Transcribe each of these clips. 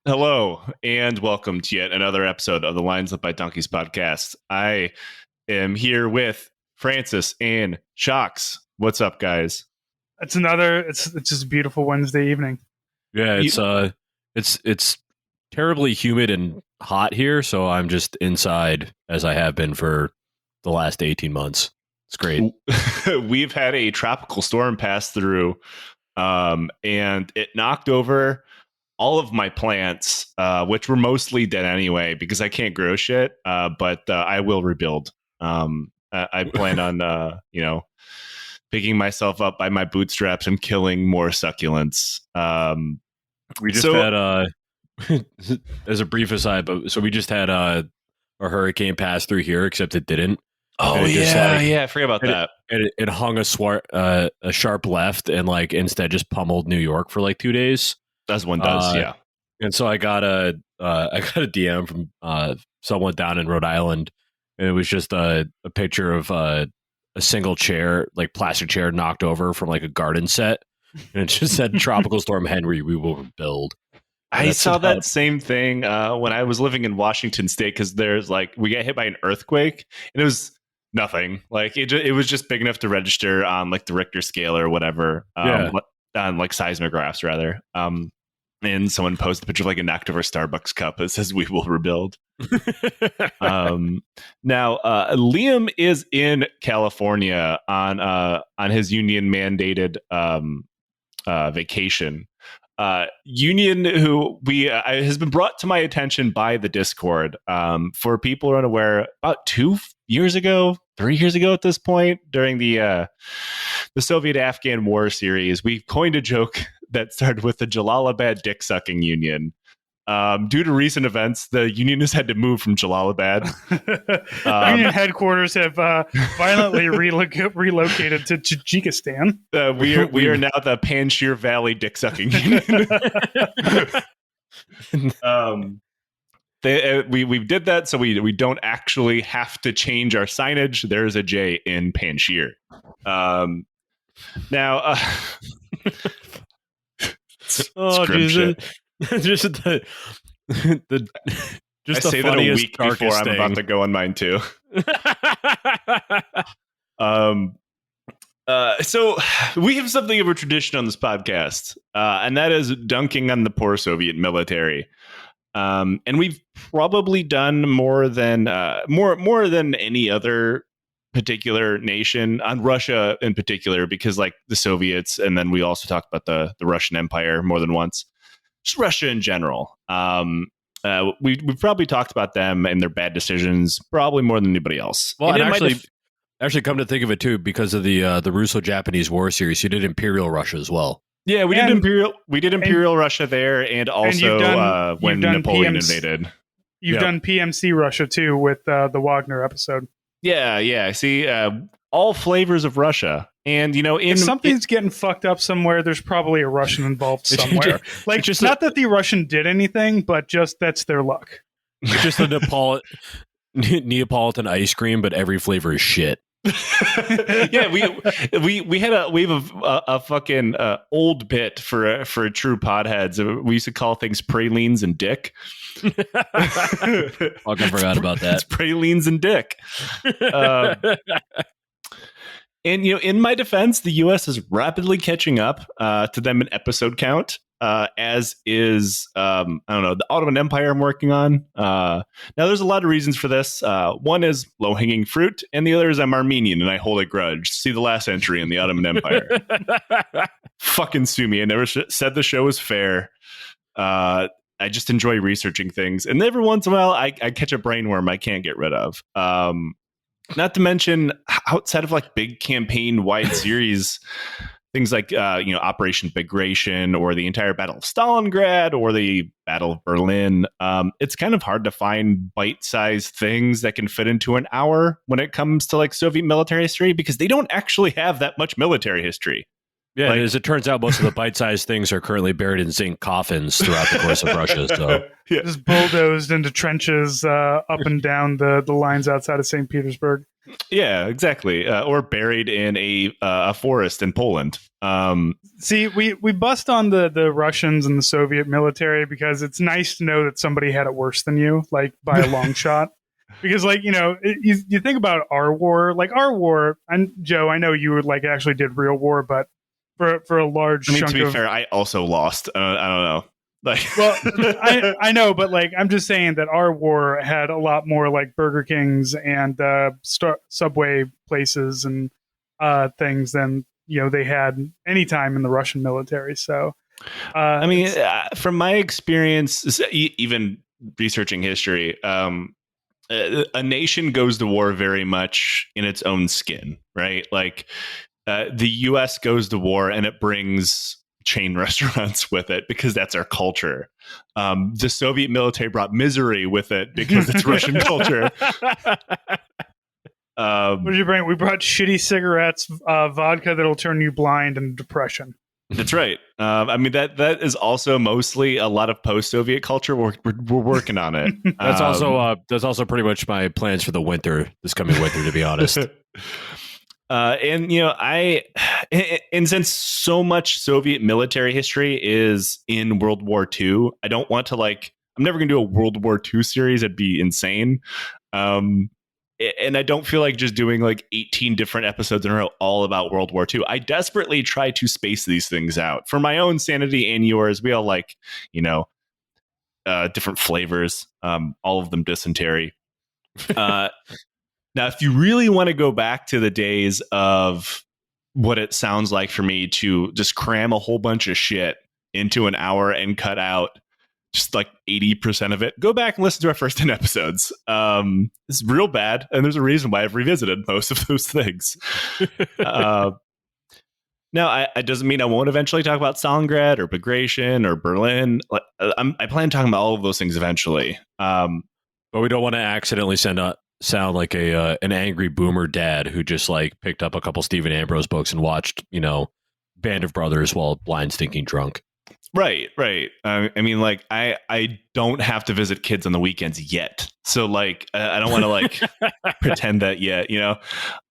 Hello, and welcome to yet another episode of the Lines Up by Donkeys podcast. I am here with Francis and Shocks. What's up, guys? It's just a beautiful Wednesday evening. Yeah, it's terribly humid and hot here, so I'm just inside as I have been for the last 18 months. It's great. We've had a tropical storm pass through, and it knocked over all of my plants, which were mostly dead anyway because I can't grow shit. But I will rebuild. I plan on, picking myself up by my bootstraps and killing more succulents. We just had as a brief aside, but so we just had a hurricane pass through here, except it didn't. Oh yeah, I forgot about that. It hung a sharp left and instead just pummeled New York for 2 days. As one does, yeah. And so I got a DM from someone down in Rhode Island, and it was just a picture of a single chair, plastic chair knocked over from a garden set, and it just said "Tropical Storm Henry, we will rebuild." I saw that same thing when I was living in Washington State because there's we got hit by an earthquake, and it was nothing. It was just big enough to register on the Richter scale or whatever. On seismographs rather. And someone posted a picture of a knocked over Starbucks cup that says "We will rebuild." Now Liam is in California on his union mandated vacation. Union who has been brought to my attention by the Discord. For people who are unaware, about 3 years ago at this point, during the Soviet-Afghan War series, we coined a joke that started with the Jalalabad dick-sucking union. Due to recent events, the union has had to move from Jalalabad. Union headquarters have violently relocated to Tajikistan. We are now the Panjshir Valley dick-sucking union. We did that so we don't actually have to change our signage. There's a J in Panjshir. Now, oh, Jesus. Just the I say that a week before I'm about to go on mine too. So we have something of a tradition on this podcast, and that is dunking on the poor Soviet military. And we've probably done more than any other particular nation on Russia in particular, because the Soviets, and then we also talked about the Russian Empire more than once. Just Russia in general. We've probably talked about them and their bad decisions probably more than anybody else. Well, and actually, come to think of it too, because of the Russo-Japanese War series, you did Imperial Russia as well. Yeah, we did Imperial Russia there, and also when Napoleon invaded. You've done PMC Russia too with the Wagner episode. Yeah. See, all flavors of Russia. And, if something's getting fucked up somewhere, there's probably a Russian involved somewhere. Not that the Russian did anything, but just that's their luck. Just the Neapolitan ice cream, but every flavor is shit. Yeah, we have a fucking old bit for true podheads. We used to call things pralines and dick. I forgot about that. It's pralines and dick. And in my defense, the U.S. is rapidly catching up to them in episode count, as is the Ottoman Empire I'm working on. Now, there's a lot of reasons for this. One is low-hanging fruit, and the other is I'm Armenian and I hold a grudge. See the last entry in the Ottoman Empire. Fucking sue me. I never said the show was fair. I just enjoy researching things, and every once in a while, I catch a brainworm I can't get rid of. Not to mention, outside of big campaign-wide series, things like Operation Bagration or the entire Battle of Stalingrad or the Battle of Berlin, it's kind of hard to find bite-sized things that can fit into an hour when it comes to Soviet military history, because they don't actually have that much military history. Yeah, as it turns out, most of the bite-sized things are currently buried in zinc coffins throughout the course of Russia. So just bulldozed into trenches up and down the lines outside of St. Petersburg. Yeah, exactly. Or buried in a forest in Poland. See, we bust on the Russians and the Soviet military because it's nice to know that somebody had it worse than you, like by a long shot. Because, like, you think about our war, and Joe, I know you like actually did real war, but for a large chunk to be fair, I also lost. I don't know. Like, well, I know, but like I'm just saying that our war had a lot more like Burger Kings and Subway places and things than they had any time in the Russian military. So, I mean, from my experience, even researching history, a nation goes to war very much in its own skin, right? Like the U.S. goes to war and it brings chain restaurants with it because that's our culture. The Soviet military brought misery with it because it's Russian culture. What did you bring? We brought shitty cigarettes, vodka that'll turn you blind, and depression. That's right. I mean, that is also mostly a lot of post-Soviet culture. We're working on it. That's also pretty much my plans for the winter, this coming winter, to be honest. And since so much Soviet military history is in World War II, I don't want to I'm never going to do a World War II series. It'd be insane. And I don't feel like just doing 18 different episodes in a row all about World War II. I desperately try to space these things out for my own sanity and yours. We all different flavors, all of them dysentery. Now, if you really want to go back to the days of what it sounds like for me to just cram a whole bunch of shit into an hour and cut out just 80% of it, go back and listen to our first 10 episodes. It's real bad, and there's a reason why I've revisited most of those things. Now, it doesn't mean I won't eventually talk about Stalingrad or Bagration or Berlin. I plan on talking about all of those things eventually. But we don't want to accidentally sound like an angry boomer dad who just picked up a couple Stephen Ambrose books and watched, Band of Brothers while blind, stinking drunk. Right. I mean, I don't have to visit kids on the weekends yet. So I don't want to pretend that yet,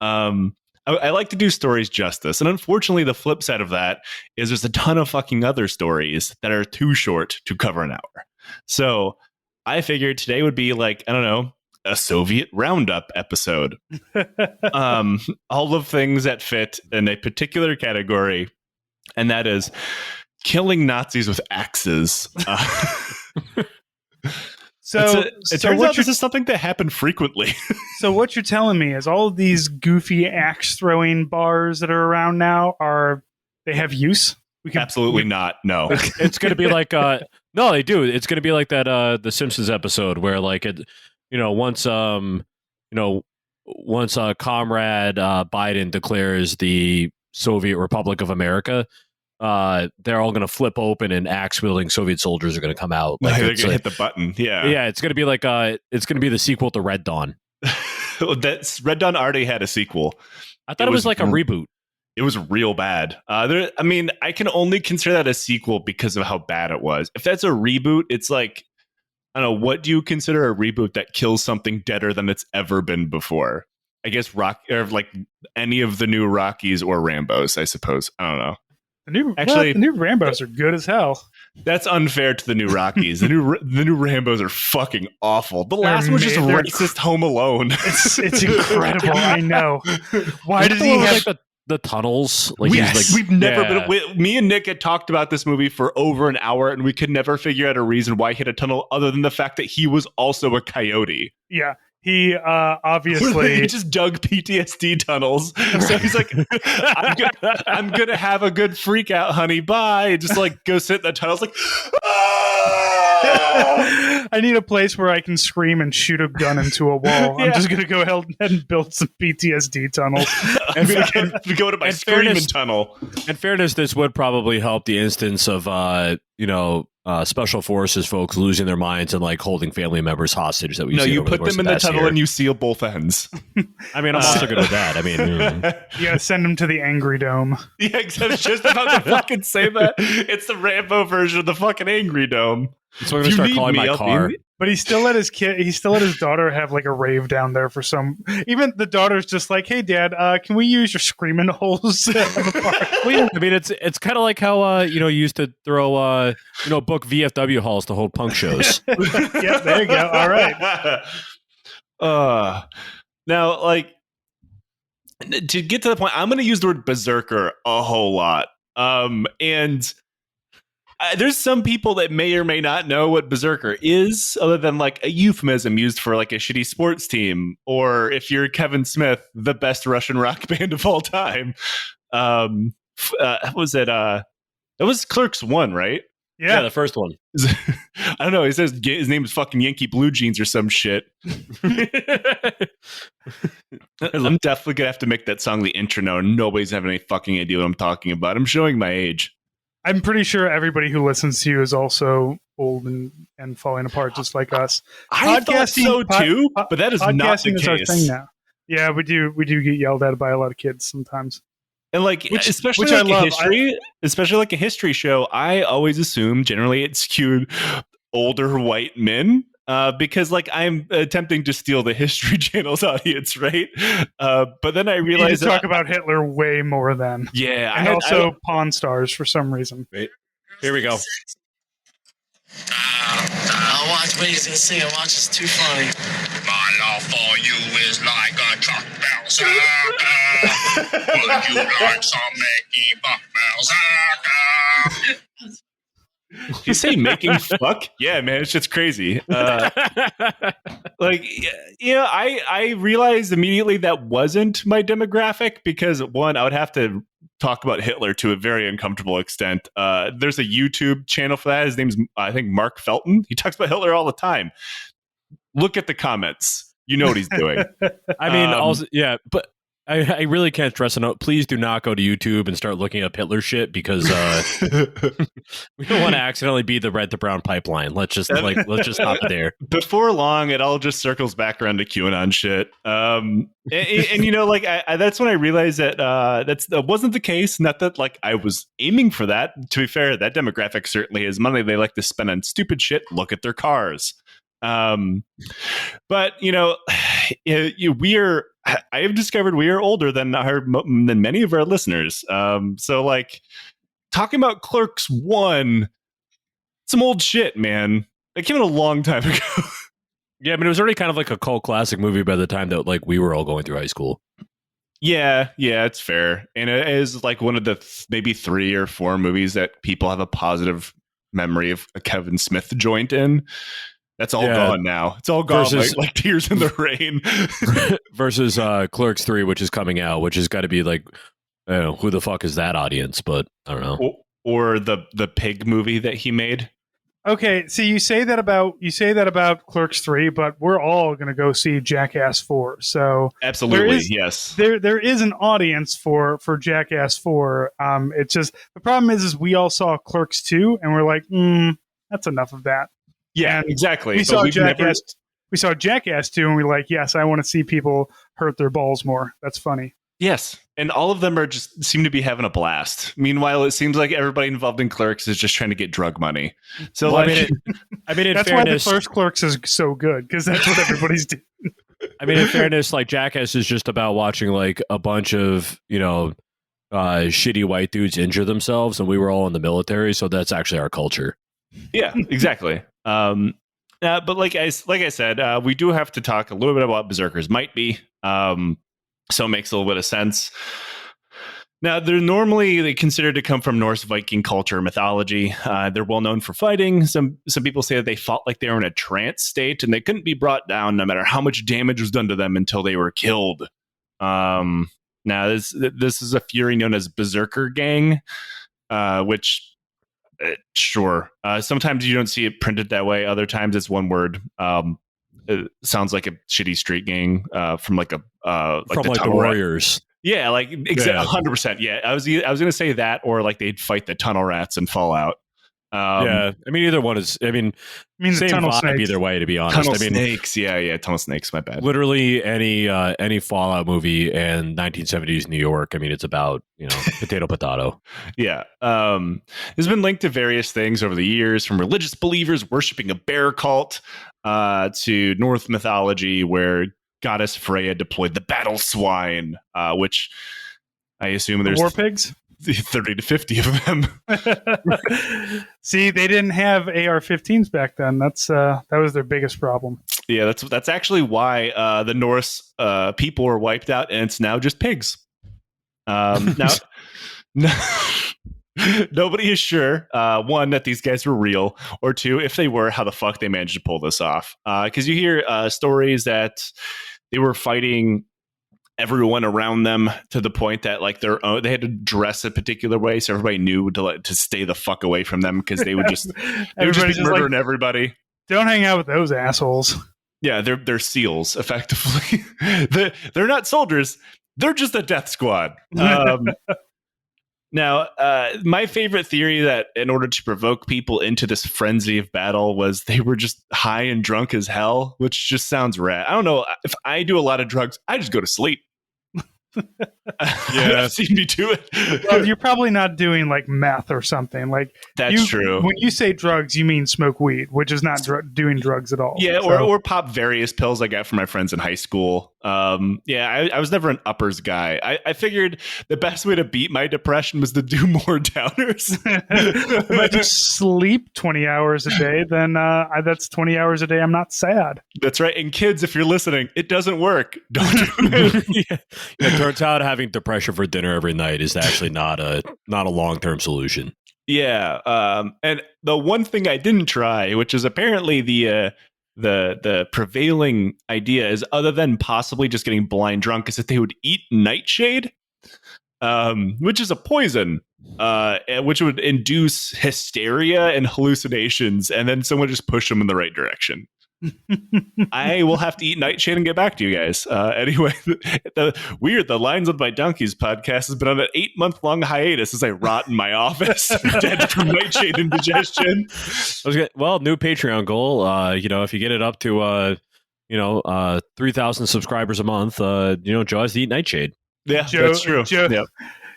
I like to do stories justice. And unfortunately, the flip side of that is there's a ton of fucking other stories that are too short to cover an hour. So I figured today would be I don't know, a Soviet roundup episode. All of things that fit in a particular category, and that is killing Nazis with axes. It turns out this is something that happened frequently. So what you're telling me is all of these goofy axe throwing bars that are around now they have use? Absolutely not. No. It's going to be no, they do. It's going to be like that the Simpsons episode where once Comrade Biden declares the Soviet Republic of America, they're all going to flip open and axe-wielding Soviet soldiers are going to come out. They're going to hit the button. Yeah. Yeah, it's going to be it's going to be the sequel to Red Dawn. Red Dawn already had a sequel. I thought it was a reboot. It was real bad. I can only consider that a sequel because of how bad it was. If that's a reboot, it's I don't know, what do you consider a reboot that kills something deader than it's ever been before? I guess any of the new Rockies or Rambos, I suppose. I don't know. The new Rambos are good as hell. That's unfair to the new Rockies. the new Rambos are fucking awful. The last one was just racist Home Alone. It's incredible. I know. Why did he have the tunnels? We've never been. Me and Nick had talked about this movie for over an hour, and we could never figure out a reason why he hit a tunnel other than the fact that he was also a coyote. Yeah. He obviously he just dug PTSD tunnels. So he's like, I'm gonna have a good freak out, honey. Bye. And just go sit in the tunnels I need a place where I can scream and shoot a gun into a wall. I'm just gonna go ahead and build some PTSD tunnels. and go to my screaming tunnel. In fairness, this would probably help the instance of special forces folks losing their minds and holding family members hostage that we see. You put them in the tunnel and you seal both ends. I mean, I'm also good with that. I mean, you gotta send them to the Angry Dome. Yeah, I was just about to fucking say that. It's the Rambo version of the fucking Angry Dome. So I'm gonna start calling my car. But he still let his daughter have like a rave down there for some. Even the daughter's just like, "Hey, Dad, can we use your screaming holes?" I mean, it's kind of like how you used to throw book VFW halls to hold punk shows. Yeah, there you go. All right. Now, like, to get to the point, I'm going to use the word berserker a whole lot. And there's some people that may or may not know what berserker is, other than like a euphemism used for like a shitty sports team, or if you're Kevin Smith, the best Russian rock band of all time. Was it? It was Clerks 1, right? Yeah, the first one. I don't know. He says his name is fucking Yankee Blue Jeans or some shit. I'm definitely gonna have to make that song the intro now. Nobody's having any fucking idea what I'm talking about. I'm showing my age. I'm pretty sure everybody who listens to you is also old and falling apart, just like us. I thought so too, but that is not the case. Our thing now. Yeah, we do get yelled at by a lot of kids sometimes. And like, especially like especially like a history show, I always assume generally it's skewed older white men. Because like I'm attempting to steal the History Channel's audience, right? But then I realized talk about Hitler way more than and also Pawn Stars for some reason. Wait, here we go. I'll watch what he's gonna sing. Watch, it's too funny. My love for you is like a truck bouncer. Would you like some making buck bouncer? You say making fuck? Yeah, man, it's just crazy. Like, I realized immediately that wasn't my demographic because one, I would have to talk about Hitler to a very uncomfortable extent. There's a YouTube channel for that. His name's, I think, Mark Felton. He talks about Hitler all the time. Look at the comments. You know what he's doing. I mean, also, yeah, but I really can't stress enough. Please do not go to YouTube and start looking up Hitler shit because we don't want to accidentally be the red to brown pipeline. Let's just stop it there. Before long, it all just circles back around to QAnon shit. And like that's when I realized that that wasn't the case. Not that like I was aiming for that. To be fair, that demographic certainly is money they like to spend on stupid shit. Look at their cars. But I have discovered we are older than many of our listeners. So like talking about Clerks 1, some old shit, man. It came out a long time ago. Yeah, I mean, it was already kind of like a cult classic movie by the time that like we were all going through high school. Yeah, it's fair. And it is like one of the maybe 3 or 4 movies that people have a positive memory of a Kevin Smith joint in. That's all gone now. It's all gone like Tears in the Rain. Versus Clerks 3, which is coming out, which has got to be like, I don't know, who the fuck is that audience? But I don't know. Or the pig movie that he made. Okay, see, you say that about Clerks 3, but we're all going to go see Jackass 4. So absolutely, yes. There is an audience for Jackass 4. It's just the problem is we all saw Clerks 2 and we're like, that's enough of that. Yeah, and exactly. We saw Jackass. We saw Jackass 2, and we're like, yes, I want to see people hurt their balls more. That's funny. Yes, and all of them are just seem to be having a blast. Meanwhile, it seems like everybody involved in Clerks is just trying to get drug money. So, well, like, I mean, in that's fairness, why the first Clerks is so good because that's what everybody's doing. I mean, in fairness, like Jackass is just about watching like a bunch of shitty white dudes injure themselves, and we were all in the military, so that's actually our culture. Yeah, exactly. But like I said, we do have to talk a little bit about Berserkers Might Be. So it makes a little bit of sense. Now, they considered to come from Norse Viking culture mythology. They're well known for fighting. Some people say that they fought like they were in a trance state and they couldn't be brought down no matter how much damage was done to them until they were killed. Now, this is a fury known as Berserker Gang, which... sure. Sometimes you don't see it printed that way. Other times it's one word. It sounds like a shitty street gang from like a from the Warriors. Yeah, like exactly 100%. Yeah, I was going to say that, or like they'd fight the tunnel rats in Fallout. Yeah, I mean, either one is. I mean, I mean, the same tunnel vibe snakes. either way. To be honest, Tunnel I mean, snakes. Yeah, tunnel snakes. My bad. literally any Fallout movie and 1970s New York. I mean, it's about potato. Yeah. It's been linked to various things over the years, from religious believers worshiping a bear cult to Norse mythology, where goddess Freya deployed the battle swine, which I assume there's War pigs. 30 to 50 of them. See, they didn't have AR-15s back then. That was their biggest problem. Yeah, that's actually why the Norse people were wiped out, and it's now just pigs. Now, nobody is sure, one, that these guys were real, or two, if they were, how the fuck they managed to pull this off. Because you hear stories that they were fighting everyone around them to the point that like they had to dress a particular way so everybody knew to stay the fuck away from them, because they would just be murdering everybody. Don't hang out with those assholes. Yeah, they're SEALs effectively. They're not soldiers. They're just a death squad. Now, my favorite theory that in order to provoke people into this frenzy of battle was they were just high and drunk as hell, which just sounds rad. I don't know. If I do a lot of drugs, I just go to sleep. Yeah, I've seen me do it. Well, you're probably not doing like meth or something. Like That's true. When you say drugs, you mean smoke weed, which is not doing drugs at all. Yeah, or pop various pills I got from my friends in high school. I was never an uppers guy. I figured the best way to beat my depression was to do more downers. If I just sleep 20 hours a day, then that's 20 hours a day I'm not sad. That's right. And kids, if you're listening, it doesn't work. Don't do it. It turns out having depression for dinner every night is actually not a long-term solution. Yeah. And the one thing I didn't try, which is apparently the prevailing idea, is other than possibly just getting blind drunk, is that they would eat nightshade, which is a poison, which would induce hysteria and hallucinations, and then someone just push them in the right direction. I will have to eat nightshade and get back to you guys. Anyway, the Lines with My Donkeys podcast has been on an 8-month-long hiatus as I rot in my office, dead from nightshade indigestion. Well, new Patreon goal. If you get it up to 3,000 subscribers a month, Joe has to eat nightshade. Yeah, that's true. Yep.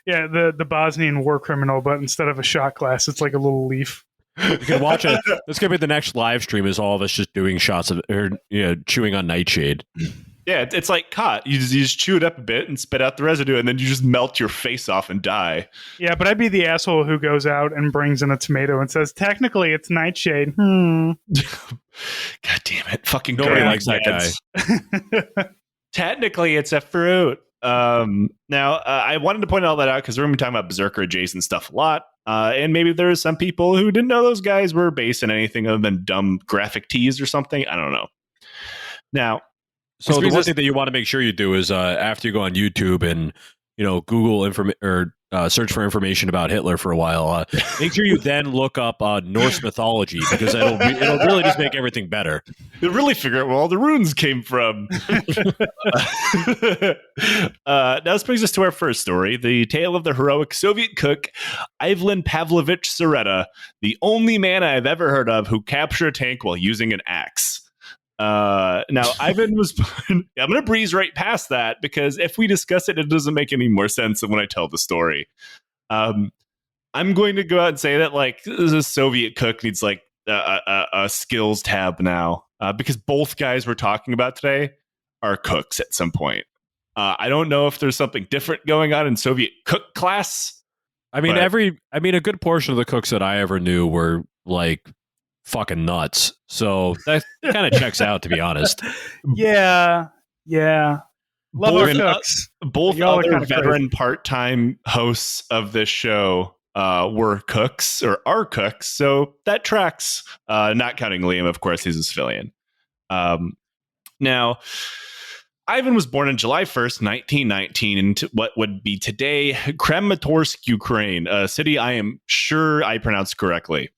Yeah, the Bosnian war criminal, but instead of a shot glass, it's like a little leaf. You can watch it. This could be the next live stream. Is all of us just doing shots of chewing on nightshade? Yeah, it's like cot. You just chew it up a bit and spit out the residue, and then you just melt your face off and die. Yeah, but I'd be the asshole who goes out and brings in a tomato and says, "Technically, it's nightshade." God damn it! Fucking nobody likes that guy. Technically, it's a fruit. Now, I wanted to point all that out because we're going to be talking about Berserker adjacent stuff a lot. And maybe there's some people who didn't know those guys were based in anything other than dumb graphic tees or something. I don't know. Now, so the one thing that you want to make sure you do is after you go on YouTube and Google search for information about Hitler for a while, make sure you then look up Norse mythology, because it'll really just make everything better. You'll really figure out where all the runes came from. Now this brings us to our first story, the tale of the heroic Soviet cook Ivan Pavlovich Seretta, the only man I've ever heard of who captured a tank while using an axe. Now Ivan was I'm going to breeze right past that, because if we discuss it, it doesn't make any more sense than when I tell the story. I'm going to go out and say that like the Soviet cook needs like a skills tab now, because both guys we're talking about today are cooks at some point. I don't know if there's something different going on in Soviet cook class. I mean, a good portion of the cooks that I ever knew were like fucking nuts. So that kind of checks out, to be honest. Yeah. Love our cooks. Both other veteran part-time hosts of this show were cooks or are cooks, so that tracks. Not counting Liam, of course, he's a civilian. Now, Ivan was born on July 1st, 1919, in what would be today Kramatorsk, Ukraine, a city I am sure I pronounced correctly.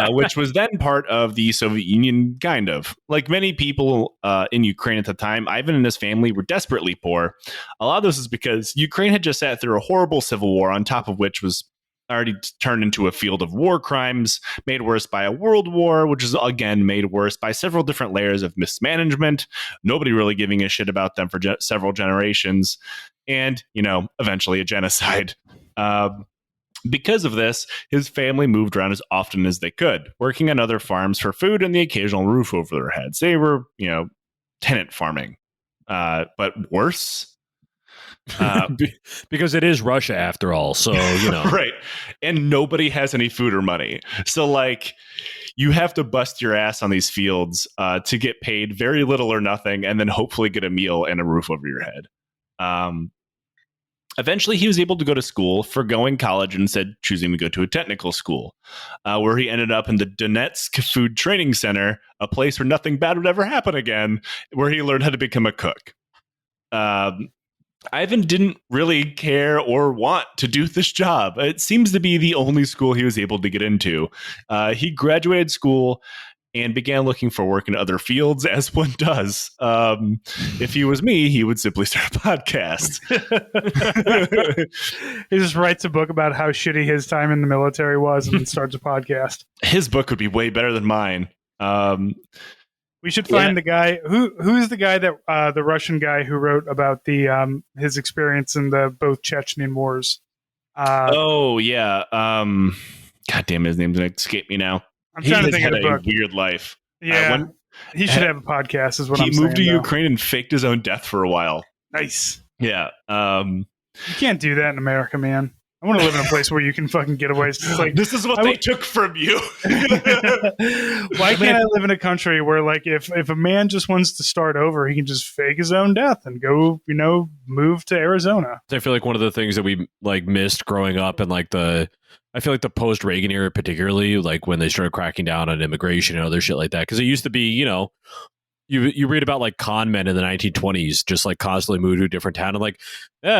Which was then part of the Soviet Union, kind of. Like many people in Ukraine at the time, Ivan and his family were desperately poor. A lot of this is because Ukraine had just sat through a horrible civil war, on top of which was already turned into a field of war crimes, made worse by a world war, which is again made worse by several different layers of mismanagement, nobody really giving a shit about them for several generations, and, eventually a genocide. Because of this, his family moved around as often as they could, working on other farms for food and the occasional roof over their heads. They were, tenant farming, but worse. Because it is Russia after all, so right, and nobody has any food or money, so you have to bust your ass on these fields to get paid very little or nothing, and then hopefully get a meal and a roof over your head. Eventually he was able to go to school, forgoing college and instead choosing to go to a technical school, where he ended up in the Donetsk Food Training Center, a place where nothing bad would ever happen again, where he learned how to become a cook. Ivan didn't really care or want to do this job. It seems to be the only school he was able to get into. He graduated school and began looking for work in other fields, as one does. If he was me, he would simply start a podcast. He just writes a book about how shitty his time in the military was and then starts a podcast. His book would be way better than mine. We should find the guy who's the guy that the Russian guy who wrote about the his experience in the both Chechen wars. God damn, his name's gonna escape me now. I'm trying to think had of the book. A weird life. Yeah, he should have a podcast. Is what I'm saying. He moved to Ukraine and faked his own death for a while. Nice. Yeah. You can't do that in America, man. I want to live in a place where you can fucking get away. It's like, this is what they took from you. Why can't I live in a country where, if a man just wants to start over, he can just fake his own death and go, move to Arizona? I feel like one of the things that we missed growing up and I feel like the post-Reagan era, particularly, when they started cracking down on immigration and other shit like that, because it used to be, you read about con men in the 1920s, just constantly moved to a different town and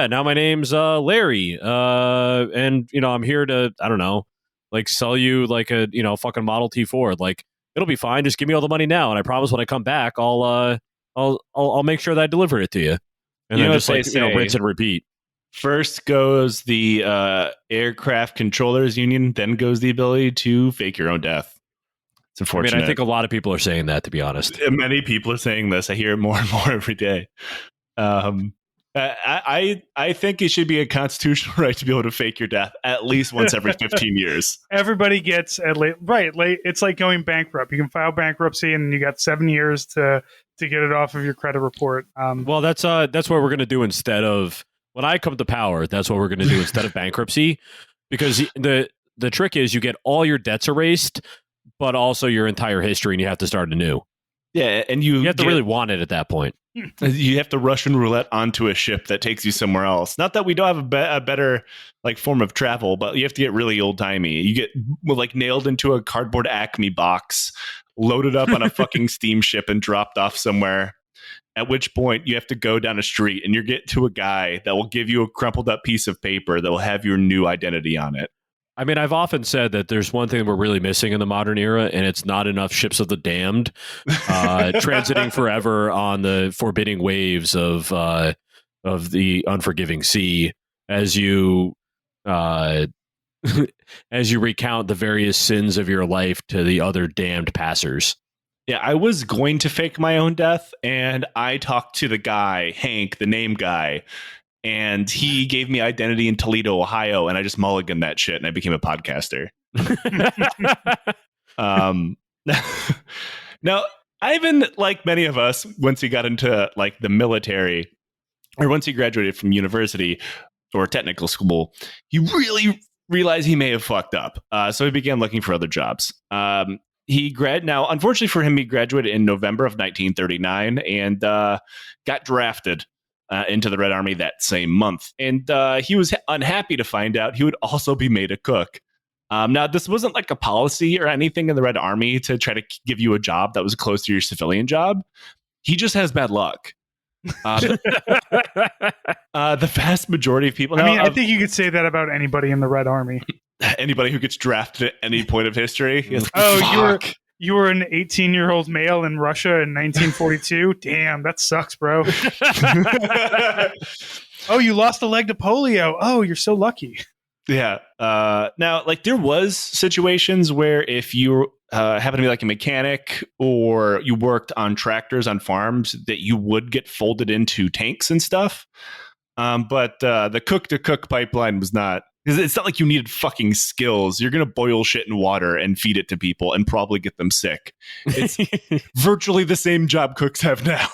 now my name's Larry, and I'm here to, I don't know, sell you a fucking Model T Ford. It'll be fine. Just give me all the money now, and I promise when I come back, I'll make sure that I deliver it to you. And then just rinse and repeat. First goes the Aircraft Controllers Union, then goes the ability to fake your own death. It's unfortunate. I think a lot of people are saying that, to be honest. Many people are saying this. I hear it more and more every day. I think it should be a constitutional right to be able to fake your death at least once every 15 years. Everybody gets it's like going bankrupt. You can file bankruptcy and you got 7 years to get it off of your credit report. Well, that's what we're going to do instead of, when I come to power, that's what we're going to do instead of bankruptcy, because the trick is you get all your debts erased, but also your entire history, and you have to start anew. Yeah, and you have to really want it at that point. You have to Russian roulette onto a ship that takes you somewhere else. Not that we don't have a better form of travel, but you have to get really old timey. You get nailed into a cardboard Acme box, loaded up on a fucking steamship, and dropped off somewhere. At which point you have to go down a street and you get to a guy that will give you a crumpled up piece of paper that will have your new identity on it. I mean, I've often said that there's one thing we're really missing in the modern era, and it's not enough ships of the damned transiting forever on the forbidding waves of the unforgiving sea as you recount the various sins of your life to the other damned passers. Yeah, I was going to fake my own death, and I talked to the guy, Hank, the name guy, and he gave me identity in Toledo, Ohio, and I just mulliganed that shit, and I became a podcaster. Now, Ivan, like many of us, once he got into the military, or once he graduated from university or technical school, he really realized he may have fucked up. So he began looking for other jobs. Now, unfortunately for him, he graduated in November of 1939 and got drafted into the Red Army that same month. And he was unhappy to find out he would also be made a cook. Now, this wasn't a policy or anything in the Red Army to try to give you a job that was close to your civilian job. He just has bad luck. The vast majority of people... I think you could say that about anybody in the Red Army. Anybody who gets drafted at any point of history. You were an 18-year-old male in Russia in 1942? Damn, that sucks, bro. Oh, you lost a leg to polio. Oh, you're so lucky. Yeah. Now, like, there was situations where if you happen to be like a mechanic or you worked on tractors on farms, that you would get folded into tanks and stuff. But the cook to cook pipeline was not, because it's not like you needed fucking skills. You're gonna boil shit in water and feed it to people and probably get them sick. It's virtually the same job cooks have now.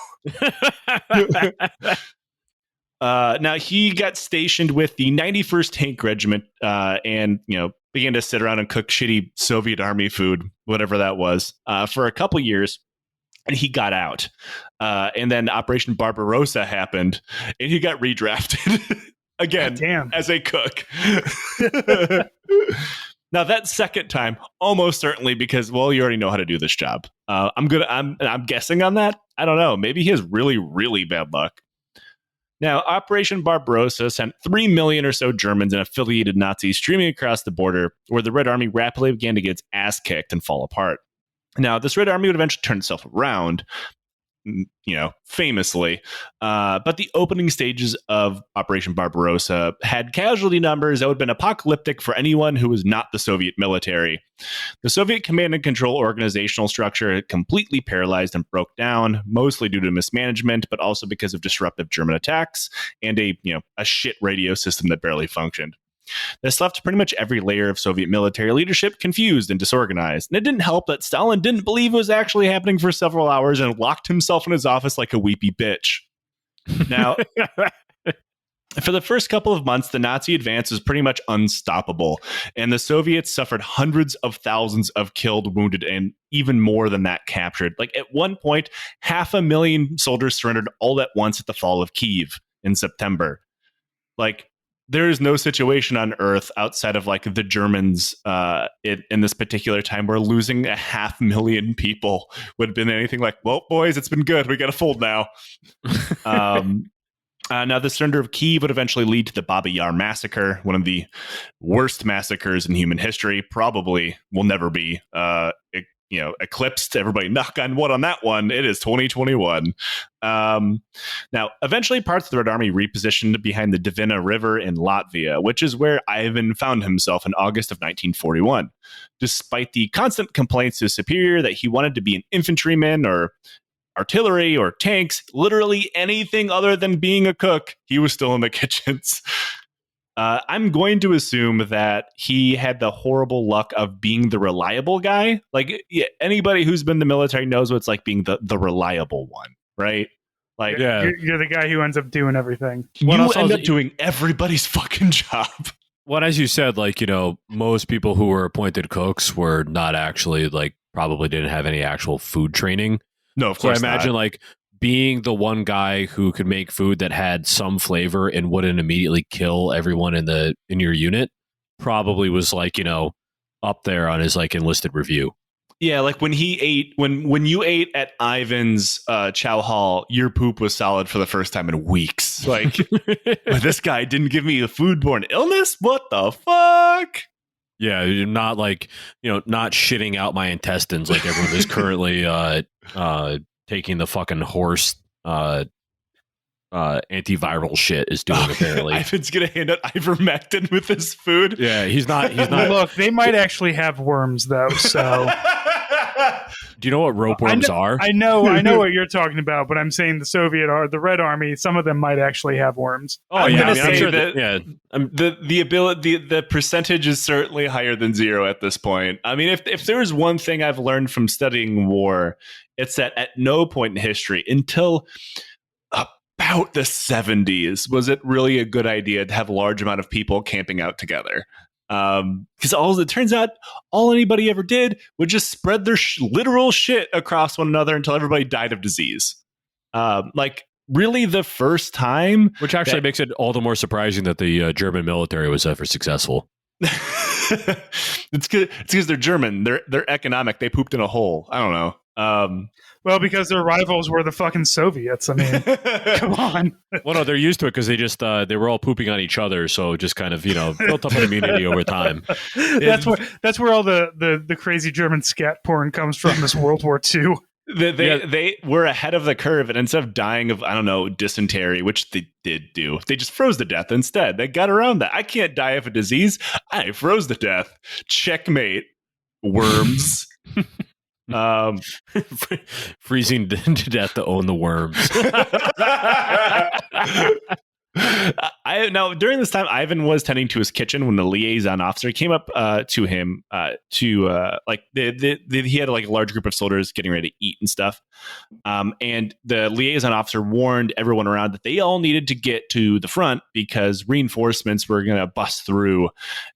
Now he got stationed with the 91st Tank Regiment, and began to sit around and cook shitty Soviet Army food, whatever that was, for a couple years. And he got out, and then Operation Barbarossa happened, and he got redrafted again as a cook. Now that second time, almost certainly because, well, you already know how to do this job. I'm guessing on that. I don't know. Maybe he has really, really bad luck. Now, Operation Barbarossa sent 3 million or so Germans and affiliated Nazis streaming across the border, where the Red Army rapidly began to get its ass kicked and fall apart. Now, this Red Army would eventually turn itself around, famously. But the opening stages of Operation Barbarossa had casualty numbers that would have been apocalyptic for anyone who was not the Soviet military. The Soviet command and control organizational structure had completely paralyzed and broke down, mostly due to mismanagement, but also because of disruptive German attacks and a shit radio system that barely functioned. This left pretty much every layer of Soviet military leadership confused and disorganized. And it didn't help that Stalin didn't believe it was actually happening for several hours and locked himself in his office like a weepy bitch. Now, for the first couple of months, the Nazi advance was pretty much unstoppable, and the Soviets suffered hundreds of thousands of killed, wounded, and even more than that captured. Like, at one point, 500,000 soldiers surrendered all at once at the fall of Kyiv in September. Like, there is no situation on Earth outside of like the Germans in this particular time where losing 500,000 people would have been anything like, well, boys, it's been good. We got to fold now. Now, the surrender of Kyiv would eventually lead to the Baba Yar massacre, one of the worst massacres in human history. Probably will never be eclipsed. Everybody knock on wood on that one. It is 2021. Now, eventually parts of the Red Army repositioned behind the Dvina River in Latvia, which is where Ivan found himself in August of 1941. Despite the constant complaints to his superior that he wanted to be an infantryman or artillery or tanks, literally anything other than being a cook, he was still in the kitchens. I'm going to assume that he had the horrible luck of being the reliable guy. Like, anybody who's been in the military knows what it's like being the reliable one, right? Like, you're the guy who ends up doing everything. You end up doing everybody's fucking job. Well, as you said, like, most people who were appointed cooks were not actually, like, probably didn't have any actual food training. No, of course not. I imagine, like, being the one guy who could make food that had some flavor and wouldn't immediately kill everyone in your unit probably was, like, up there on his, like, enlisted review. Yeah, like when he ate, when you ate at Ivan's chow hall, your poop was solid for the first time in weeks. Like, this guy didn't give me a foodborne illness? What the fuck? Yeah, not like, not shitting out my intestines like everyone is currently taking the fucking horse antiviral shit is doing, apparently. Ivan's gonna hand out ivermectin with his food. Yeah, he's not. Look, they might actually have worms though, so. Do you know what ropeworms are? I know what you're talking about, but I'm saying the Red Army, some of them might actually have worms. Oh, I'm sure that the percentage is certainly higher than zero at this point. I mean, if there was one thing I've learned from studying war, it's that at no point in history until about the 70s was it really a good idea to have a large amount of people camping out together. Because it turns out all anybody ever did was just spread their literal shit across one another until everybody died of disease. Like, really the first time. Which actually makes it all the more surprising that the German military was ever successful. It's because they're German. They're economic. They pooped in a hole. I don't know. Well, because their rivals were the fucking Soviets. I mean, come on. Well, no, they're used to it because they were all pooping on each other, so just kind of built up an immunity over time. That's where all the crazy German scat porn comes from. This World War II. They were ahead of the curve, and instead of dying of, I don't know, dysentery, which they did do, they just froze to death instead. They got around that. I can't die of a disease. I froze to death. Checkmate. Worms. Freezing to death to own the worms. Now during this time, Ivan was tending to his kitchen when the liaison officer came up to him he had like a large group of soldiers getting ready to eat and stuff, and the liaison officer warned everyone around that they all needed to get to the front because reinforcements were going to bust through,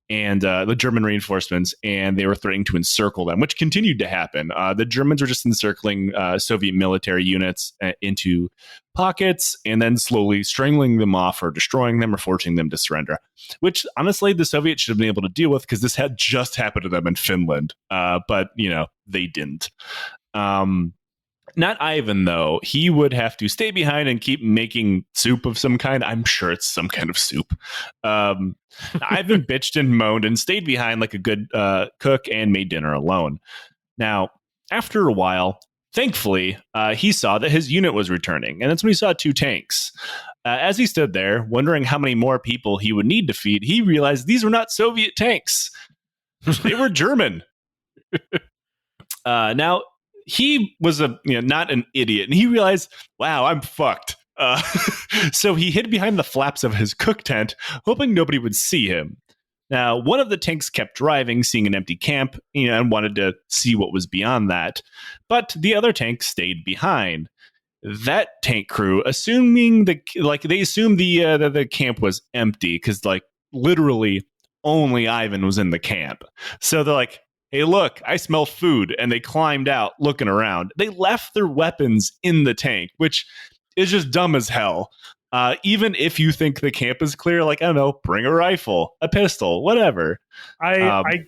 and the German reinforcements, and they were threatening to encircle them, which continued to happen. The Germans were just encircling Soviet military units into pockets and then slowly strangling them off or destroying them or forcing them to surrender, which honestly the Soviets should have been able to deal with because this had just happened to them in Finland. But, they didn't. Not Ivan, though. He would have to stay behind and keep making soup of some kind. I'm sure it's some kind of soup. Ivan bitched and moaned and stayed behind like a good cook and made dinner alone. Now, after a while, thankfully, he saw that his unit was returning, and that's when he saw 2 tanks. As he stood there, wondering how many more people he would need to feed, he realized these were not Soviet tanks. They were German. Now, he was not an idiot, and he realized, wow, I'm fucked. So he hid behind the flaps of his cook tent, hoping nobody would see him. Now, one of the tanks kept driving, seeing an empty camp, and wanted to see what was beyond that. But the other tank stayed behind. That tank crew, assuming they assumed the camp was empty because literally only Ivan was in the camp. So they're like, hey, look, I smell food. And they climbed out looking around. They left their weapons in the tank, which is just dumb as hell. Even if you think the camp is clear, I don't know, bring a rifle, a pistol, whatever. I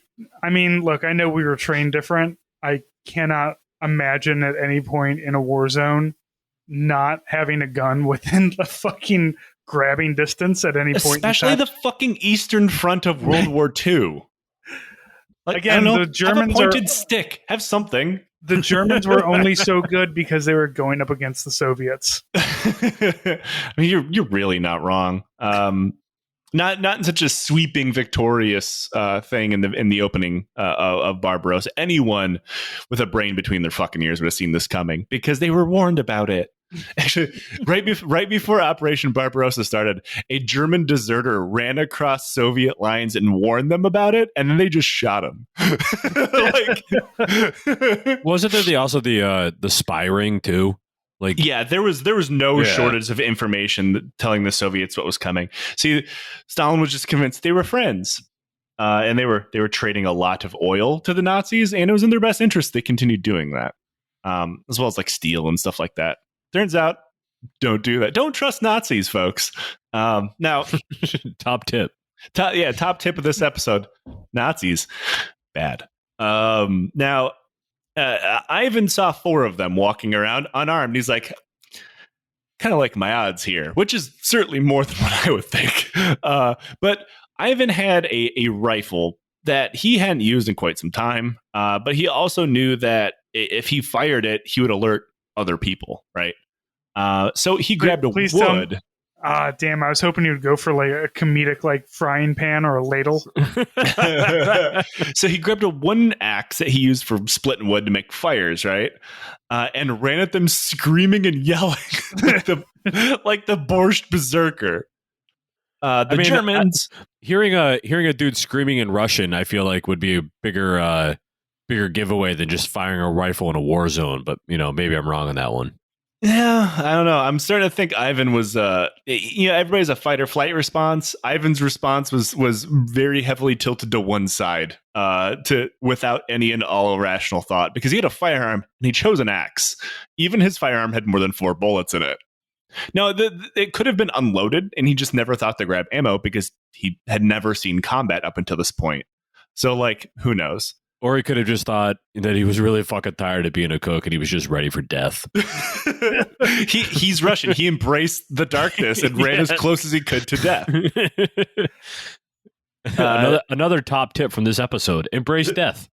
mean, look, I know we were trained different. I cannot imagine at any point in a war zone not having a gun within the fucking grabbing distance at any point. Especially the fucking Eastern Front of World War II. Again, the Germans have a pointed stick. Have something. The Germans were only so good because they were going up against the Soviets. I mean, you're really not wrong. Not in such a sweeping, victorious thing in the opening of Barbarossa. Anyone with a brain between their fucking ears would have seen this coming because they were warned about it. Actually, right before Operation Barbarossa started, a German deserter ran across Soviet lines and warned them about it, and then they just shot him. Wasn't there also the spy ring too? Yeah, there was no shortage of information telling the Soviets what was coming. See, Stalin was just convinced they were friends, and they were trading a lot of oil to the Nazis, and it was in their best interest they continued doing that, as well as steel and stuff like that. Turns out, don't do that. Don't trust Nazis, folks. Now, top tip. Top tip of this episode: Nazis, bad. Now. Ivan saw 4 of them walking around unarmed. He's like, kind of like my odds here, which is certainly more than what I would think. But Ivan had a rifle that he hadn't used in quite some time. But he also knew that if he fired it, he would alert other people, right? So he grabbed a wood. Damn, I was hoping you would go for a comedic frying pan or a ladle. So he grabbed a wooden axe that he used for splitting wood to make fires, right? And ran at them screaming and yelling like the Borscht Berserker. Germans hearing a dude screaming in Russian, I feel like would be a bigger giveaway than just firing a rifle in a war zone. But maybe I'm wrong on that one. Yeah, I don't know. I'm starting to think Ivan was, everybody's a fight or flight response. Ivan's response was very heavily tilted to one side, without any and all rational thought, because he had a firearm and he chose an axe. Even his firearm had more than 4 bullets in it. No, it could have been unloaded, and he just never thought to grab ammo because he had never seen combat up until this point. So, who knows? Or he could have just thought that he was really fucking tired of being a cook and he was just ready for death. He's Russian. He embraced the darkness and ran as close as he could to death. Another top tip from this episode: embrace death.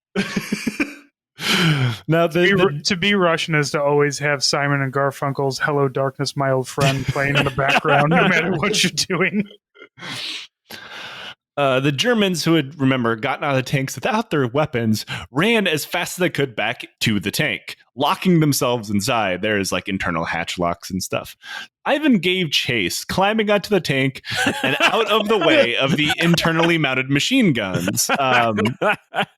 Now, To be Russian is to always have Simon and Garfunkel's "Hello, Darkness, My Old Friend" playing in the background, no matter what you're doing. The Germans, who had, remember, gotten out of the tanks without their weapons, ran as fast as they could back to the tank, locking themselves inside. There's like internal hatch locks and stuff. Ivan gave chase, climbing onto the tank and out of the way of the internally mounted machine guns.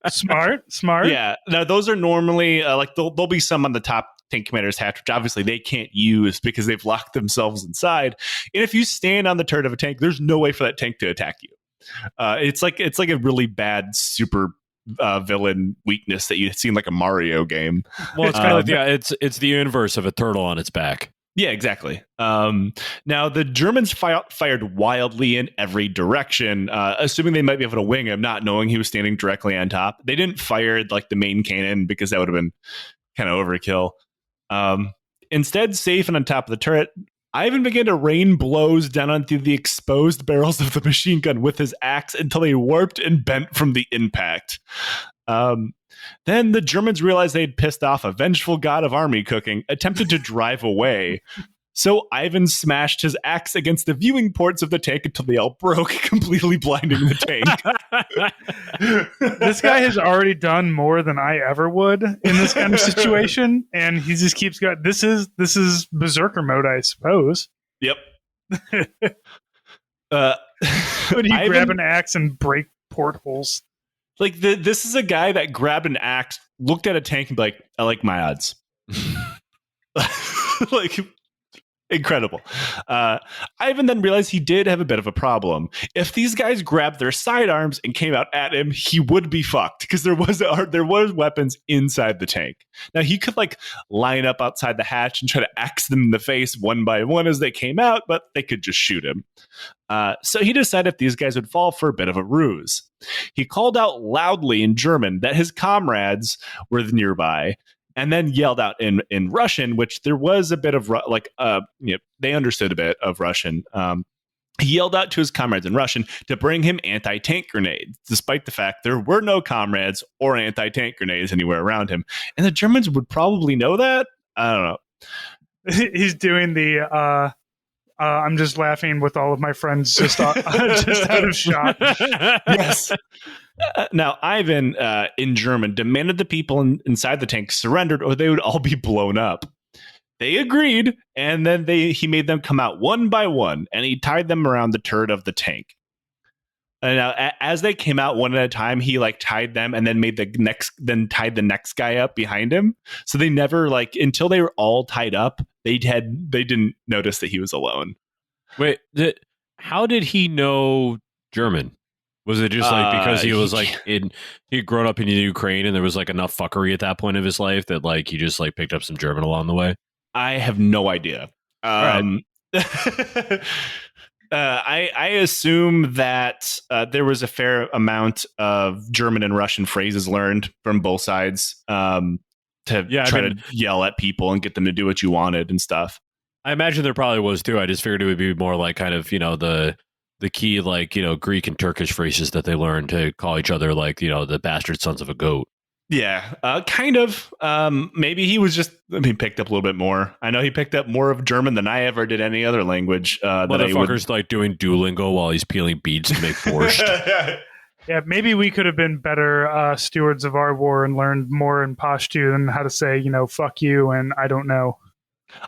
Smart. Yeah. Now, those are normally like there'll be some on the top tank commander's hatch, which obviously they can't use because they've locked themselves inside. And if you stand on the turret of a tank, there's no way for that tank to attack you. It's like a really bad super villain weakness that you see in like a Mario game. Well, it's kind of like it's the inverse of a turtle on its back. Yeah, exactly. Now the Germans fired wildly in every direction, assuming they might be able to wing him, not knowing he was standing directly on top. They didn't fire like the main cannon because that would have been kind of overkill. Instead, safe and on top of the turret, Ivan began to rain blows down onto the exposed barrels of the machine gun with his axe until they warped and bent from the impact. Then the Germans realized they had pissed off a vengeful god of army cooking, attempted to drive away. So Ivan smashed his axe against the viewing ports of the tank until they all broke, completely blinding the tank. This guy has already done more than I ever would in this kind of situation, and he just keeps going. This is Berserker mode, I suppose. Yep. When you grab an axe and break portholes. Like this is a guy that grabbed an axe, looked at a tank, and be like, "I like my odds." Like. Incredible. Ivan then realized he did have a bit of a problem. If these guys grabbed their sidearms and came out at him, he would be fucked because there was weapons inside the tank. Now he could like line up outside the hatch and try to axe them in the face one by one as they came out, but they could just shoot him. So he decided if these guys would fall for a bit of a ruse. He called out loudly in German that his comrades were nearby, and then yelled out in Russian, which there was a bit of they understood a bit of Russian. He yelled out to his comrades in Russian to bring him anti-tank grenades, despite the fact there were no comrades or anti-tank grenades anywhere around him. And the Germans would probably know that. I don't know. He's doing the I'm just laughing with all of my friends just out of shot. Yes. Now, Ivan, in German, demanded the people inside the tank surrendered or they would all be blown up. They agreed, and then he made them come out one by one, and he tied them around the turret of the tank. And now, as they came out one at a time, he like tied them and then tied the next guy up behind him. So they never until they were all tied up, they didn't notice that he was alone. Wait, how did he know German? Was it just like because he was like he'd grown up in Ukraine and there was like enough fuckery at that point of his life that like he just like picked up some German along the way? I have no idea. Right. I assume that there was a fair amount of German and Russian phrases learned from both sides to yell at people and get them to do what you wanted and stuff. I imagine there probably was too. I just figured it would be more like kind of, the key, Greek and Turkish phrases that they learned to call each other, the bastard sons of a goat. Yeah, kind of. Maybe he was he picked up a little bit more. I know he picked up more of German than I ever did any other language. Motherfucker's like doing Duolingo while he's peeling beads to make borscht. Yeah, maybe we could have been better stewards of our war and learned more in Pashto than how to say, fuck you and I don't know.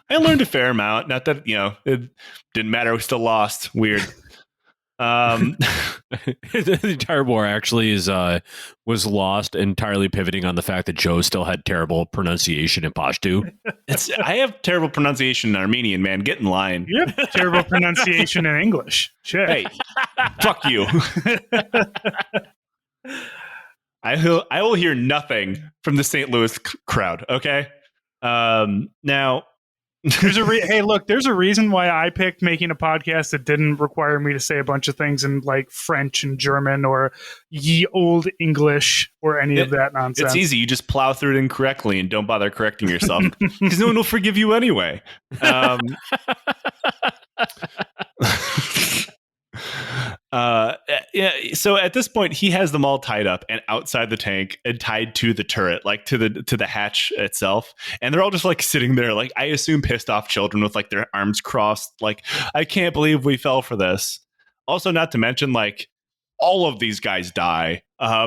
I learned a fair amount. Not that, it didn't matter. We still lost. Weird. The entire war actually was lost entirely pivoting on the fact that Joe still had terrible pronunciation in Pashto. I have terrible pronunciation in Armenian, man. Get in line. You have terrible pronunciation in English. Shit. Hey, fuck you. I will hear nothing from the St. Louis crowd. Okay. Now. There's a reason why I picked making a podcast that didn't require me to say a bunch of things in like French and German or ye old English or any of that nonsense. It's easy. You just plow through it incorrectly and don't bother correcting yourself because no one will forgive you anyway. yeah, so at this point, he has them all tied up and outside the tank and tied to the turret, like to the hatch itself. And they're all just like sitting there, like I assume pissed off children with like their arms crossed, like I can't believe we fell for this. Also, not to mention, like all of these guys die. Like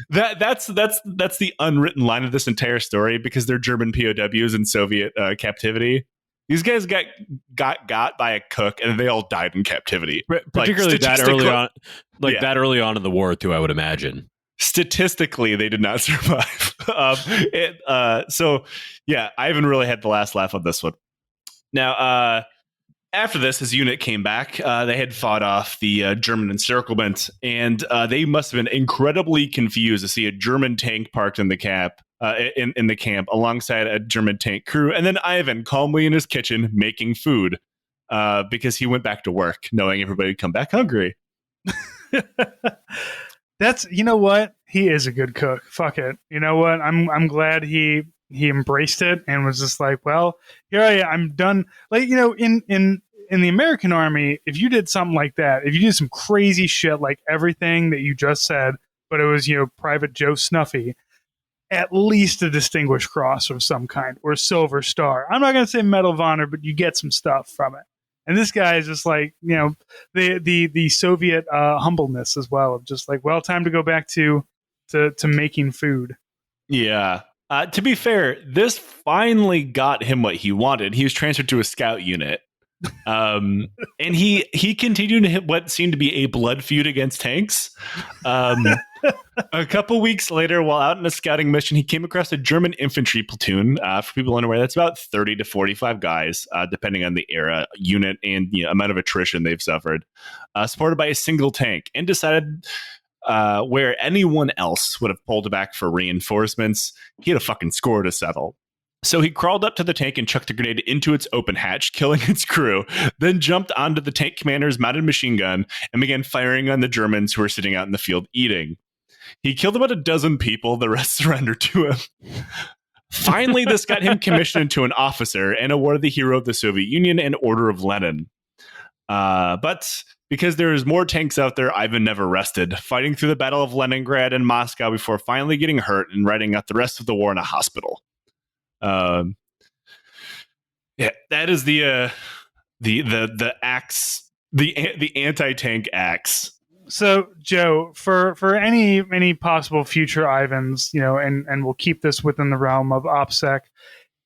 that's the unwritten line of this entire story because they're German POWs in Soviet captivity. These guys got by a cook and they all died in captivity. Particularly like, that early on, yeah. that early on in the war too, I would imagine. Statistically, they did not survive. So yeah, Ivan really had the last laugh on this one. Now, after this, his unit came back. They had fought off the German encirclement, and they must have been incredibly confused to see a German tank parked in the camp. In the camp alongside a German tank crew, and then Ivan calmly in his kitchen making food because he went back to work knowing everybody would come back hungry. That's, you know what? He is a good cook. Fuck it. You know what? I'm glad he embraced it and was just like, well, here I am. I'm done. Like, you know, in the American army, if you did something like that, if you did some crazy shit like everything that you just said, but it was, you know, Private Joe Snuffy, at least a Distinguished Cross of some kind or a Silver Star. I'm not going to say Medal of Honor, but you get some stuff from it. And this guy is just like, you know, the Soviet humbleness as well of just like, well, time to go back to making food. Yeah. To be fair, this finally got him what he wanted. He was transferred to a scout unit. And he continued to hit what seemed to be a blood feud against tanks. A couple weeks later, while out on a scouting mission, he came across a German infantry platoon. For people unaware, that's about 30 to 45 guys, depending on the era, unit, and amount of attrition they've suffered, supported by a single tank, and decided where anyone else would have pulled back for reinforcements, he had a fucking score to settle. So he crawled up to the tank and chucked a grenade into its open hatch, killing its crew, then jumped onto the tank commander's mounted machine gun and began firing on the Germans who were sitting out in the field eating. He killed about a dozen people, the rest surrendered to him. Finally, this got him commissioned into an officer and awarded the Hero of the Soviet Union and Order of Lenin. But because there was more tanks out there, Ivan never rested, fighting through the Battle of Leningrad and Moscow before finally getting hurt and riding out the rest of the war in a hospital. Yeah, that is the axe, the anti-tank axe. So, Joe, for any possible future Ivans, you know, and we'll keep this within the realm of OPSEC,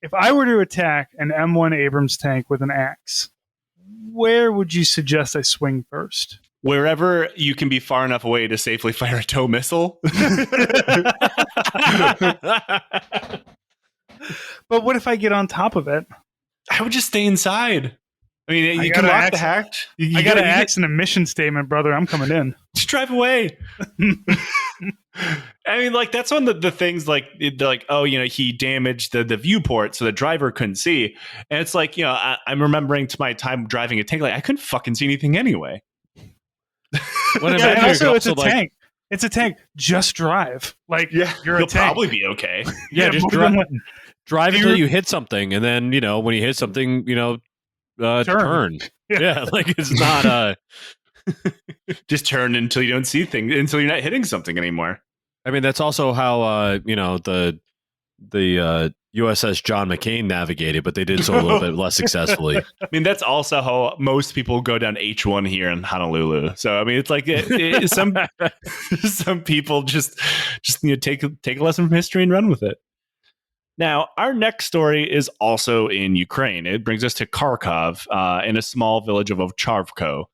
if I were to attack an M1 Abrams tank with an axe, where would you suggest I swing first? Wherever you can be far enough away to safely fire a tow missile. But what if I get on top of it? I would just stay inside. I mean, you can lock the hatch. I got an axe and a mission statement, brother. I'm coming in. Just drive away. I mean, like, that's one of the things, like, oh, you know, he damaged the viewport so the driver couldn't see. And it's like, you know, I'm remembering to my time driving a tank, like, I couldn't fucking see anything anyway. And also, it's a tank. It's a tank. Just drive. Like, you're a you'll tank. Probably be okay. Yeah, just drive until you hit something, and then, you know, when you hit something, you know, turn. Yeah, like, it's not just turn until you don't see things, until you're not hitting something anymore. I mean, that's also how you know, the USS John McCain navigated, but they did so a little bit less successfully. I mean, that's also how most people go down H1 here in Honolulu. So I mean, it's like some people just you know, take a lesson from history and run with it. Now, our next story is also in Ukraine. It brings us to Kharkov, in a small village of Ovcharvko,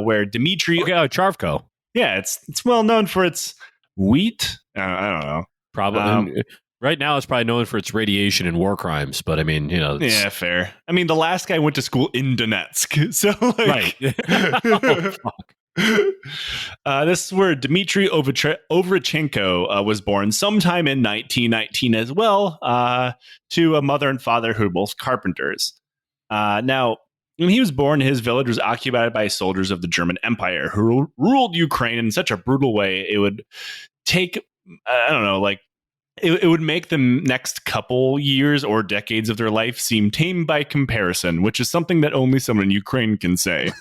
where Demetri. Okay, Charvko. Yeah, it's well known for its wheat. I don't know. Probably. Right now, it's probably known for its radiation and war crimes. But I mean, you know. Yeah, fair. I mean, the last guy went to school in Donetsk. So, like. Right. Oh, fuck. This is where Dmitry Overchenko was born sometime in 1919 as well, to a mother and father who were both carpenters. Now, when he was born, his village was occupied by soldiers of the German Empire who ruled Ukraine in such a brutal way it would take, I don't know, like, it would make the next couple years or decades of their life seem tame by comparison, which is something that only someone in Ukraine can say.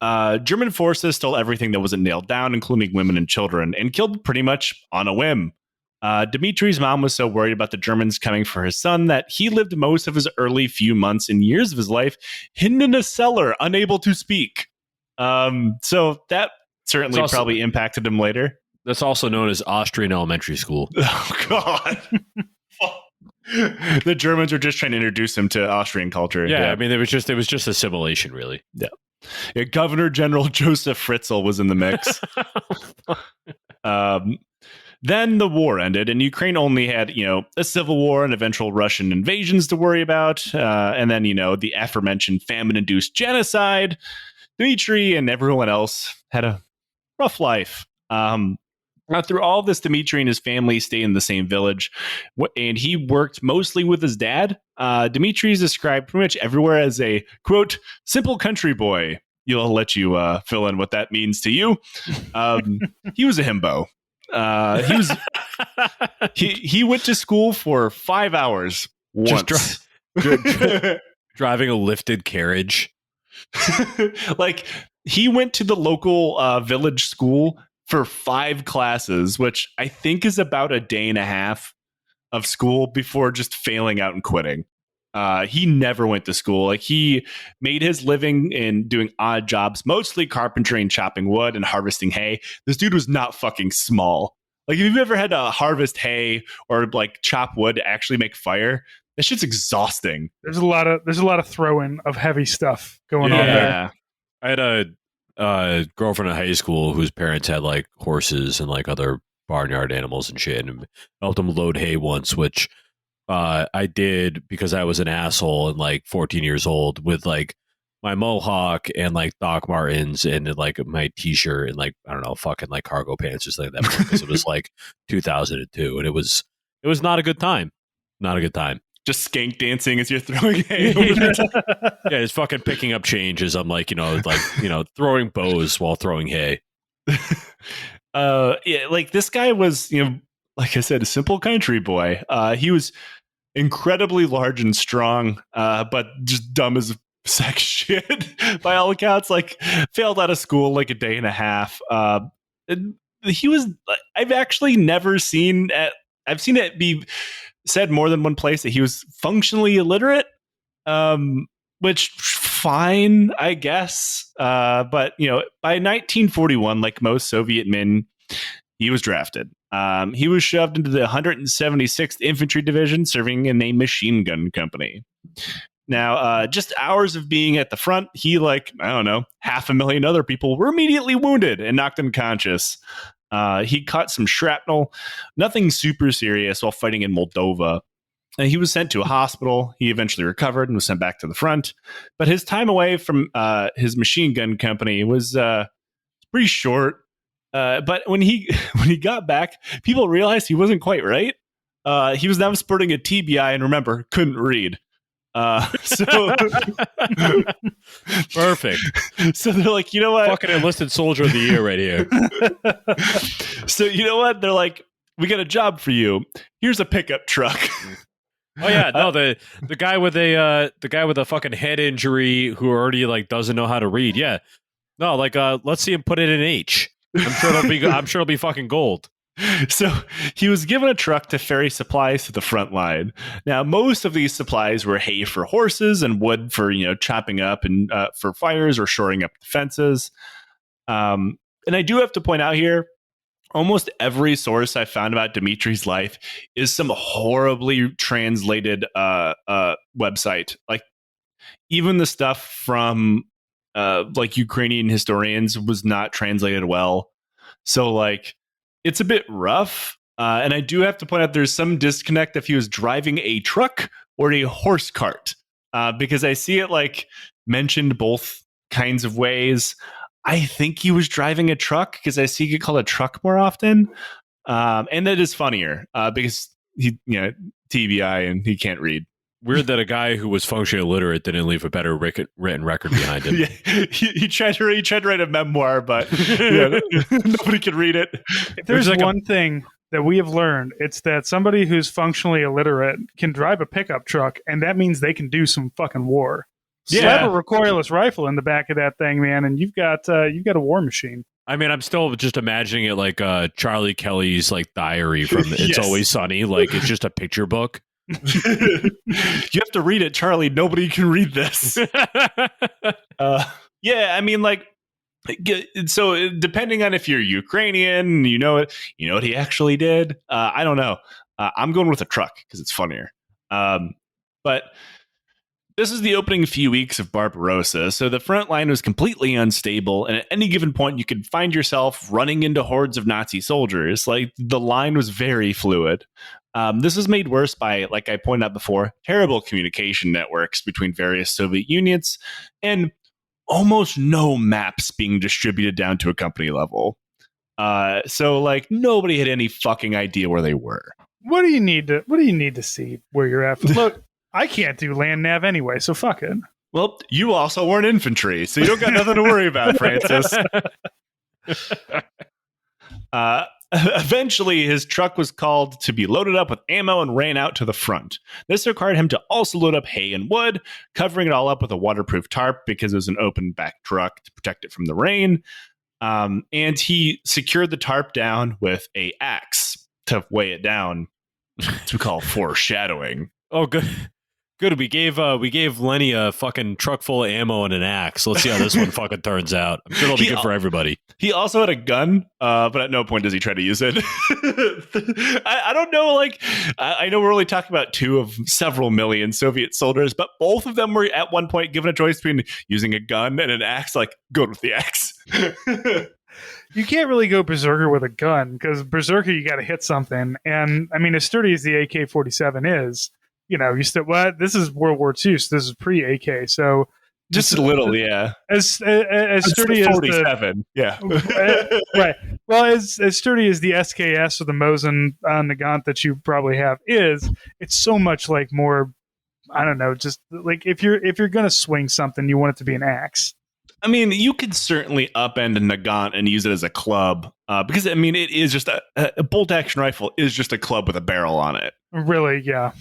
German forces stole everything that wasn't nailed down, including women and children, and killed pretty much on a whim. Demetri's mom was so worried about the Germans coming for his son that he lived most of his early few months and years of his life hidden in a cellar, unable to speak. So that certainly also, probably impacted him later. That's also known as Austrian elementary school. Oh, God. The Germans were just trying to introduce him to Austrian culture. Yeah, I mean, it was just assimilation, really. Yeah, Governor General Joseph Fritzl was in the mix. Then the war ended, and Ukraine only had, a civil war and eventual Russian invasions to worry about. And then, the aforementioned famine-induced genocide. Demetri and everyone else had a rough life. Through all of this, Demetri and his family stay in the same village, and he worked mostly with his dad. Demetri is described pretty much everywhere as a, quote, simple country boy. I'll let you fill in what that means to you. He was a himbo. He went to school for 5 hours once. Driving a lifted carriage. Like, he went to the local village school for 5 classes, which I think is about a day and a half of school before just failing out and quitting. He never went to school. Like, he made his living in doing odd jobs, mostly carpentry and chopping wood and harvesting hay. This dude was not fucking small. Like, if you've ever had to harvest hay or like chop wood to actually make fire, that shit's exhausting. There's a lot of throwing of heavy stuff going on there. I had a girlfriend in high school whose parents had like horses and like other barnyard animals and shit, and helped them load hay once, which I did because I was an asshole and like 14 years old with like my mohawk and like Doc Martens and like my t-shirt and like, I don't know, fucking like cargo pants or something like that, because it was like 2002 and it was not a good time. Not a good time. Just skank dancing as you're throwing hay. Yeah, it's fucking picking up change as I'm like, throwing bows while throwing hay. Yeah, like this guy was, like I said, a simple country boy. He was incredibly large and strong, but just dumb as sex shit by all accounts. Like, failed out of school like a day and a half. He was. I've actually never seen. I've seen it be said more than one place that he was functionally illiterate, which fine, I guess. But by 1941, like most Soviet men, he was drafted. He was shoved into the 176th Infantry Division, serving in a machine gun company. Now, just hours of being at the front, he, like, I don't know, 500,000 other people were immediately wounded and knocked unconscious. He caught some shrapnel, nothing super serious, while fighting in Moldova. And he was sent to a hospital. He eventually recovered and was sent back to the front. But his time away from his machine gun company was pretty short. But when he got back, people realized he wasn't quite right. He was now sporting a TBI, and remember, couldn't read. So perfect. So they're like, you know what? Fucking enlisted soldier of the year right here. So you know what? They're like, we got a job for you. Here's a pickup truck. Oh yeah, no, the guy with a fucking head injury who already like doesn't know how to read. Yeah. No, like let's see him put it in H. I'm sure it'll be fucking gold. So he was given a truck to ferry supplies to the front line. Now, most of these supplies were hay for horses and wood for, chopping up and for fires or shoring up defenses. And I do have to point out here, almost every source I found about Demetri's life is some horribly translated website. Like, even the stuff from like Ukrainian historians was not translated well. So like, it's a bit rough. And I do have to point out there's some disconnect if he was driving a truck or a horse cart, because I see it like mentioned both kinds of ways. I think he was driving a truck because I see it called a truck more often. And that is funnier because he, TBI and he can't read. Weird that a guy who was functionally illiterate didn't leave a better written record behind him. Yeah, he tried to write a memoir, but nobody could read it. If there's like one thing that we have learned, it's that somebody who's functionally illiterate can drive a pickup truck, and that means they can do some fucking war. Slap a recoilless rifle in the back of that thing, man, and you've got a war machine. I mean, I'm still just imagining it like Charlie Kelly's like diary from It's Always Sunny. Like it's just a picture book. You have to read it, Charlie. Nobody can read this. Yeah, I mean, like, so depending on if you're Ukrainian, you know what he actually did. I don't know. I'm going with a truck because it's funnier. But this is the opening few weeks of Barbarossa, so the front line was completely unstable, and at any given point, you could find yourself running into hordes of Nazi soldiers. Like, the line was very fluid. This was made worse by, like I pointed out before, terrible communication networks between various Soviet units, and almost no maps being distributed down to a company level. So, like, nobody had any fucking idea where they were. What do you need to see where you're at? Look, I can't do land nav anyway, so fuck it. Well, you also weren't infantry, so you don't got nothing to worry about, Francis. Eventually, his truck was called to be loaded up with ammo and ran out to the front. This required him to also load up hay and wood, covering it all up with a waterproof tarp because it was an open back truck to protect it from the rain. And he secured the tarp down with a axe to weigh it down, which we call foreshadowing. Oh, good. Good. We gave Lenny a fucking truck full of ammo and an axe. Let's see how this one fucking turns out. I'm sure it'll be good for everybody. He also had a gun, but at no point does he try to use it. I don't know. Like, I know we're only talking about 2 of several million Soviet soldiers, but both of them were at one point given a choice between using a gun and an axe. Like, go with the axe. You can't really go Berserker with a gun because Berserker, you got to hit something. And I mean, as sturdy as the AK-47 is, you know, you still this is World War II, so this is pre-AK. So just a little, yeah. As sturdy as 47, yeah. Right. Well, as sturdy as the SKS or the Mosin Nagant that you probably have is, it's so much like more. I don't know, just like if you're gonna swing something, you want it to be an axe. I mean, you could certainly upend a Nagant and use it as a club because, I mean, it is just a bolt-action rifle is just a club with a barrel on it. Really, yeah.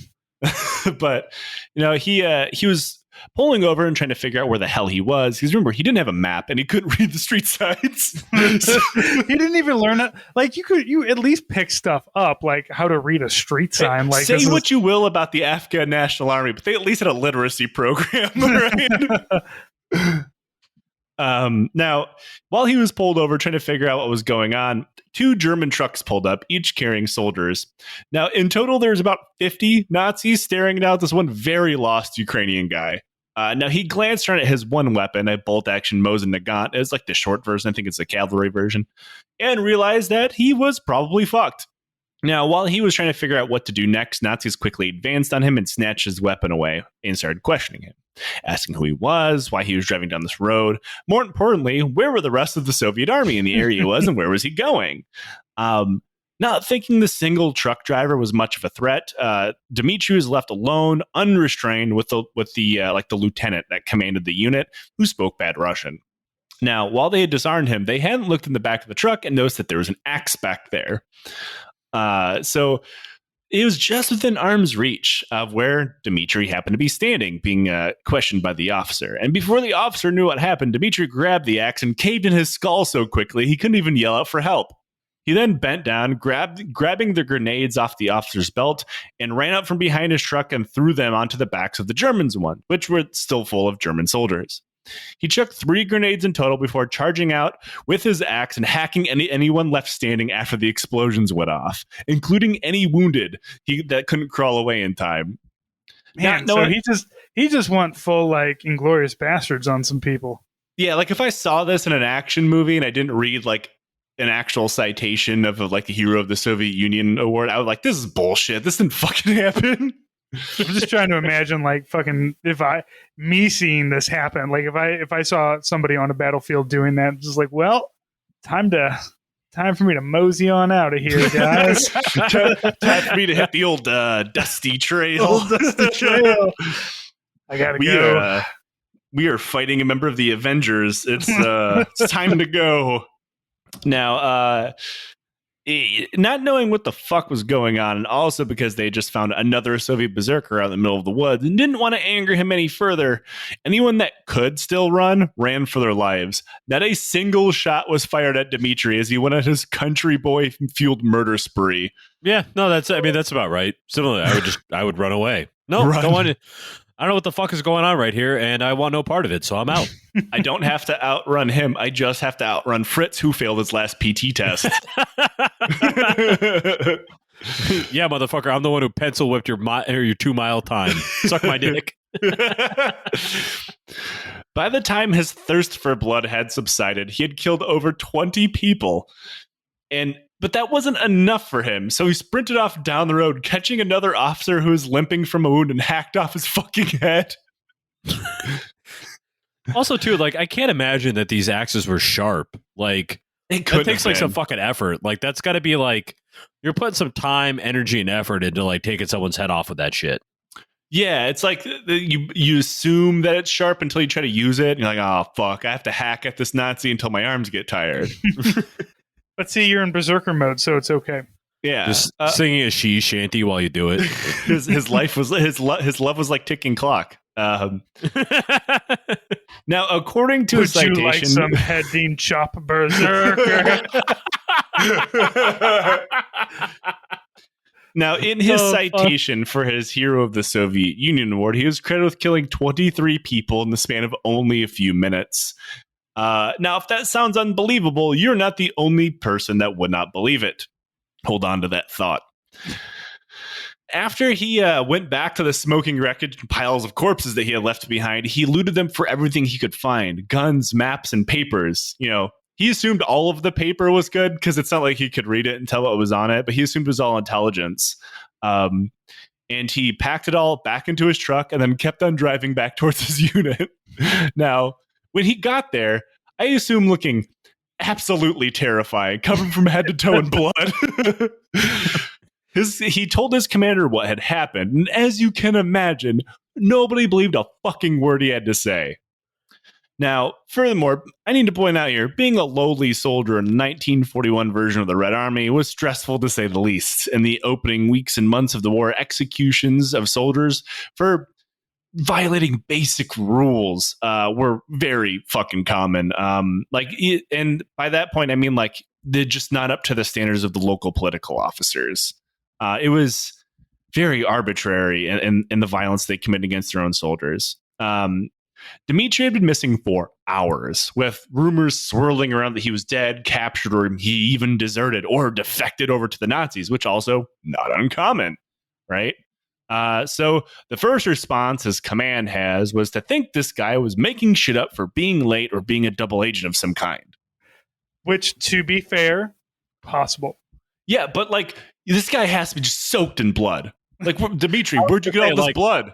But, you know, he was pulling over and trying to figure out where the hell he was. Because remember, he didn't have a map and he couldn't read the street signs. He didn't even learn it. Like, you at least pick stuff up, like how to read a street sign. Like, say what you will about the Afghan National Army, but they at least had a literacy program, right? Now, while he was pulled over trying to figure out what was going on, 2 German trucks pulled up, each carrying soldiers. Now, in total, there's about 50 Nazis staring down at this one very lost Ukrainian guy. Now, he glanced around at his one weapon, a bolt-action Mosin Nagant. It's like the short version. I think it's the cavalry version. And realized that he was probably fucked. Now, while he was trying to figure out what to do next, Nazis quickly advanced on him and snatched his weapon away and started questioning him, asking who he was, why he was driving down this road. More importantly, where were the rest of the Soviet army in the area he was and where was he going? Not thinking the single truck driver was much of a threat, Demetri was left alone, unrestrained with the lieutenant that commanded the unit, who spoke bad Russian. Now, while they had disarmed him, they hadn't looked in the back of the truck and noticed that there was an axe back there. So it was just within arm's reach of where Demetri happened to be standing, being questioned by the officer. And before the officer knew what happened, Demetri grabbed the axe and caved in his skull so quickly he couldn't even yell out for help. He then bent down, grabbing the grenades off the officer's belt, and ran out from behind his truck and threw them onto the backs of the Germans one, which were still full of German soldiers. He chucked 3 grenades in total before charging out with his axe and hacking anyone left standing after the explosions went off, including any wounded that couldn't crawl away in time. Man, so he just went full like Inglourious Bastards on some people. Yeah, like if I saw this in an action movie and I didn't read like an actual citation of like a hero of the Soviet Union award, I would like, this is bullshit. This didn't fucking happen. I'm just trying to imagine, like, fucking me seeing this happen. Like, if I saw somebody on a battlefield doing that, just like, well, time for me to mosey on out of here, guys. time for me to hit the old dusty trail. I gotta go. We are fighting a member of the Avengers. It's time to go. Now, not knowing what the fuck was going on, and also because they just found another Soviet berserker out in the middle of the woods and didn't want to anger him any further, anyone that could still run ran for their lives. Not a single shot was fired at Demetri as he went on his country boy fueled murder spree. Yeah, no, that's about right. Similarly, I would run away. No, Run. don't want to. I don't know what the fuck is going on right here, and I want no part of it, so I'm out. I don't have to outrun him. I just have to outrun Fritz, who failed his last PT test. Yeah, motherfucker, I'm the one who pencil whipped your 2-mile time. Suck my dick. By the time his thirst for blood had subsided, he had killed over 20 people. But that wasn't enough for him, so he sprinted off down the road, catching another officer who was limping from a wound and hacked off his fucking head. Also, too, like, I can't imagine that these axes were sharp. Like, It that takes like some fucking effort. Like, that's got to be like, you're putting some time, energy, and effort into like taking someone's head off with that shit. Yeah, it's like you assume that it's sharp until you try to use it, and you're like, oh, fuck, I have to hack at this Nazi until my arms get tired. But see, you're in Berserker mode, so it's okay. Yeah, Just singing a she shanty while you do it. his life was his love was like ticking clock. Now, according to a Would you like citation, some heading chop Berserker? now in his citation for his Hero of the Soviet Union award, he was credited with killing 23 people in the span of only a few minutes. Now, if that sounds unbelievable, you're not the only person that would not believe it. Hold on to that thought. After he went back to the smoking wreckage and piles of corpses that he had left behind, he looted them for everything he could find: guns, maps, and papers. You know, he assumed all of the paper was good because it's not like he could read it and tell what was on it, but he assumed it was all intelligence. And he packed it all back into his truck and then kept on driving back towards his unit. Now, when he got there, I assume looking absolutely terrifying, covered from head to toe in blood. He told his commander what had happened, and as you can imagine, nobody believed a fucking word he had to say. Now, furthermore, I need to point out here, being a lowly soldier in the 1941 version of the Red Army was stressful to say the least. In the opening weeks and months of the war, executions of soldiers for violating basic rules were very fucking common. And by that point, I mean, like, they're just not up to the standards of the local political officers. It was very arbitrary in the violence they committed against their own soldiers. Demetri had been missing for hours, with rumors swirling around that he was dead, captured, or he even deserted or defected over to the Nazis, which also not uncommon, right? So the first response his command has was to think this guy was making shit up for being late or being a double agent of some kind. Which, to be fair, possible. Yeah, but like, this guy has to be just soaked in blood. Like, Demetri, where'd you get all this blood?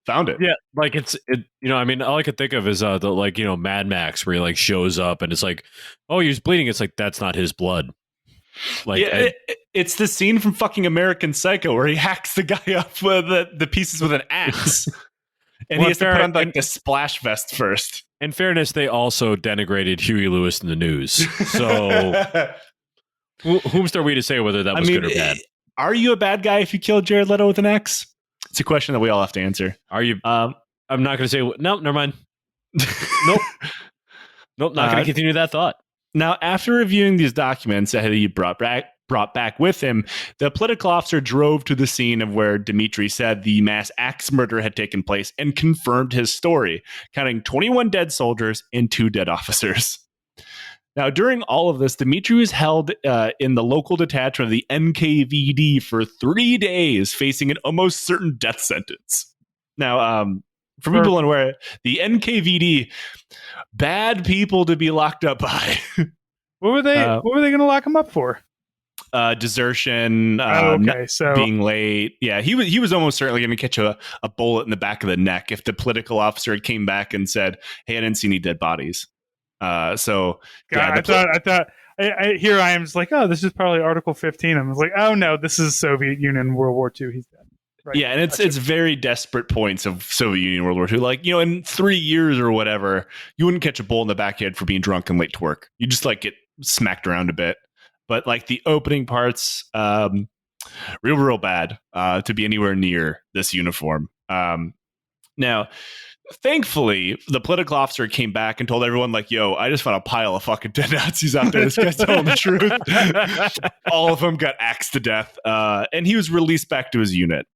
Found it. Yeah, like I mean, all I could think of is the Mad Max, where he like shows up and it's like, oh, he's bleeding. It's like, that's not his blood. Like, yeah, it's the scene from fucking American Psycho where he hacks the guy up with the pieces with an axe, and he has to put on like the splash vest first. In fairness, they also denigrated Huey Lewis in the news. So, whom's are we to say whether that was good or bad? Are you a bad guy if you killed Jared Leto with an axe? It's a question that we all have to answer. Are you? I'm not going to say. No, never mind. Nope. Not going to continue that thought. Now, after reviewing these documents that he brought back with him, the political officer drove to the scene of where Demetri said the mass axe murder had taken place and confirmed his story, counting 21 dead soldiers and 2 dead officers. Now, during all of this, Demetri was held in the local detachment of the NKVD for 3 days, facing an almost certain death sentence. Now, for people unaware, the NKVD, bad people to be locked up by. What were they going to lock him up for? Desertion, so being late. Yeah, he was almost certainly going to catch a bullet in the back of the neck if the political officer came back and said, "Hey, I didn't see any dead bodies." I thought here I am just like, oh, this is probably Article 15. I was like, oh no, this is Soviet Union World War II. He's dead. Right. Yeah, and it's very desperate points of Soviet Union World War II. Like, in 3 years or whatever, you wouldn't catch a bullet in the back head for being drunk and late to work. You just like get smacked around a bit. but like the opening parts, real bad to be anywhere near this uniform. Now, thankfully, the political officer came back and told everyone, like, yo, I just found a pile of fucking dead Nazis out there. This guy's telling the truth. All of them got axed to death, and he was released back to his unit.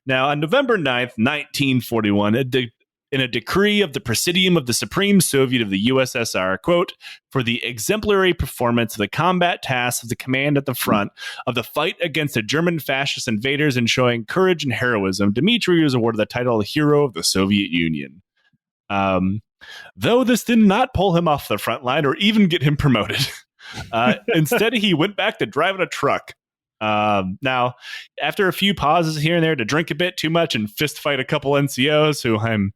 Now, on November 9th, 1941, in a decree of the Presidium of the Supreme Soviet of the USSR, quote, for the exemplary performance of the combat tasks of the command at the front of the fight against the German fascist invaders and showing courage and heroism, Demetri was awarded the title of Hero of the Soviet Union. Though this did not pull him off the front line or even get him promoted. Instead, he went back to driving a truck. Now, after a few pauses here and there to drink a bit too much and fist fight a couple NCOs who I'm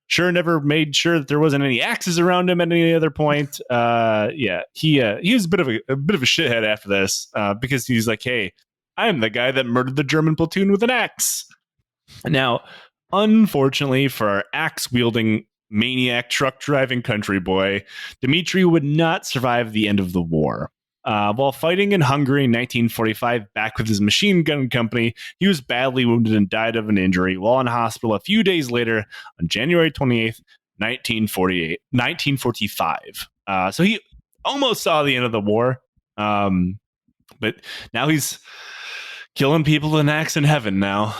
sure never made sure that there wasn't any axes around him at any other point. He was a bit of a shithead after this because he's like, hey, I am the guy that murdered the German platoon with an axe. Now, unfortunately for our axe-wielding maniac truck-driving country boy, Demetri would not survive the end of the war. While fighting in Hungary in 1945, back with his machine gun company, he was badly wounded and died of an injury while in hospital a few days later on January 28th, 1945. So he almost saw the end of the war, but now he's killing people with an axe in heaven now.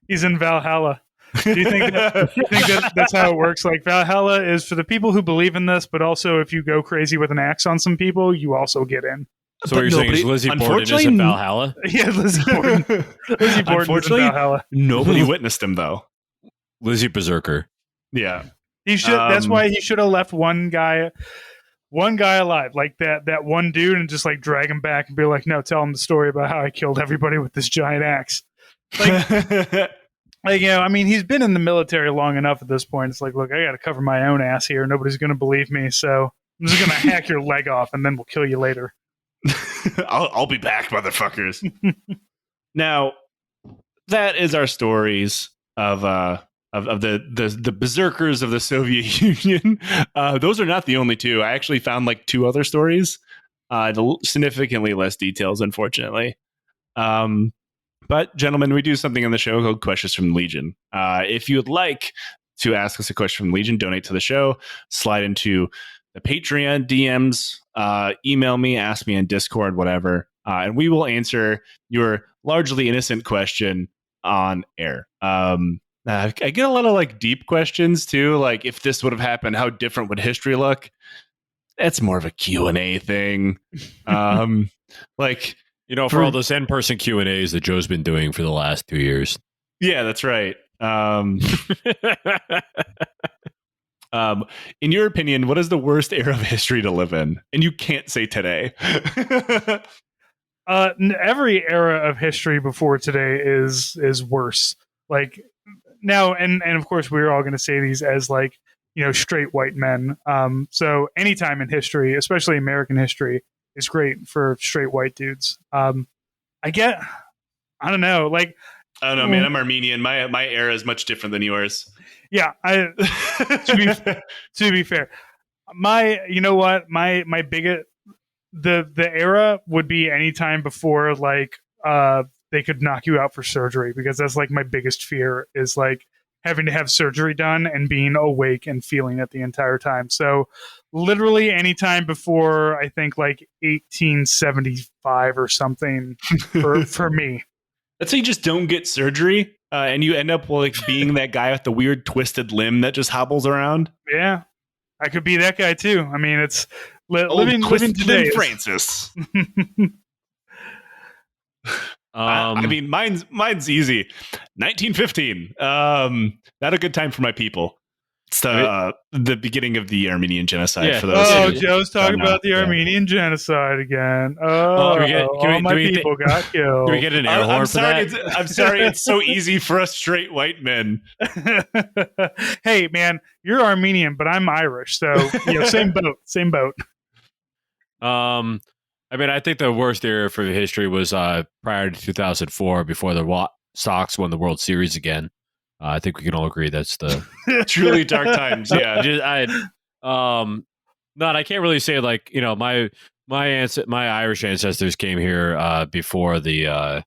He's in Valhalla. Do you think that's how it works? Like, Valhalla is for the people who believe in this, but also if you go crazy with an axe on some people, you also get in. So what you're saying is Lizzie Borden is in Valhalla? Yeah, Lizzie Borden. Lizzie Borden is in Valhalla. Nobody witnessed him, though. Lizzie Berserker. Yeah. He should. That's why he should have left one guy alive, like that one dude, and just like drag him back and be like, no, tell him the story about how I killed everybody with this giant axe. Like, like, you know, I mean, he's been in the military long enough at this point. It's like, look, I got to cover my own ass here. Nobody's going to believe me, so I'm just going to hack your leg off, and then we'll kill you later. I'll be back, motherfuckers. Now, that is our stories of the Berserkers of the Soviet Union. Those are not the only two. I actually found like two other stories, significantly less details, unfortunately. But, gentlemen, we do something on the show called Questions from Legion. If you would like to ask us a question from Legion, donate to the show, slide into the Patreon DMs, email me, ask me on Discord, whatever, and we will answer your largely innocent question on air. I get a lot of like deep questions, too, like if this would have happened, how different would history look? That's more of a Q&A thing. Like... You know, for all those in-person Q&As that Joe's been doing for the last 2 years. Yeah, that's right. In your opinion, what is the worst era of history to live in? And you can't say today. Every era of history before today is worse. Like now, and of course, we're all going to say these as like, you know, straight white men. So anytime in history, especially American history, is great for straight white dudes. I don't know. Like, I don't know, man. I'm Armenian. My era is much different than yours. Yeah. To be fair, you know what? My biggest, the era would be any time before like, they could knock you out for surgery, because that's like my biggest fear is like having to have surgery done and being awake and feeling it the entire time. So literally any time before, I think like 1875 or something for me. Let's say you just don't get surgery and you end up like being that guy with the weird twisted limb that just hobbles around. Yeah, I could be that guy too. I mean, it's living today. Francis. I mean, mine's easy. 1915. Not a good time for my people. It's the beginning of the Armenian genocide. For those. Oh, Joe's talking about the Armenian genocide again. All my people got killed. Do we get an air horn for that? I'm sorry. It's so easy for us straight white men. Hey, man, you're Armenian, but I'm Irish, so you know, same boat. I mean, I think the worst era for history was prior to 2004, before the Sox won the World Series again. I think we can all agree that's the truly dark times. Yeah, I can't really say like, you know, my my Irish ancestors came here before the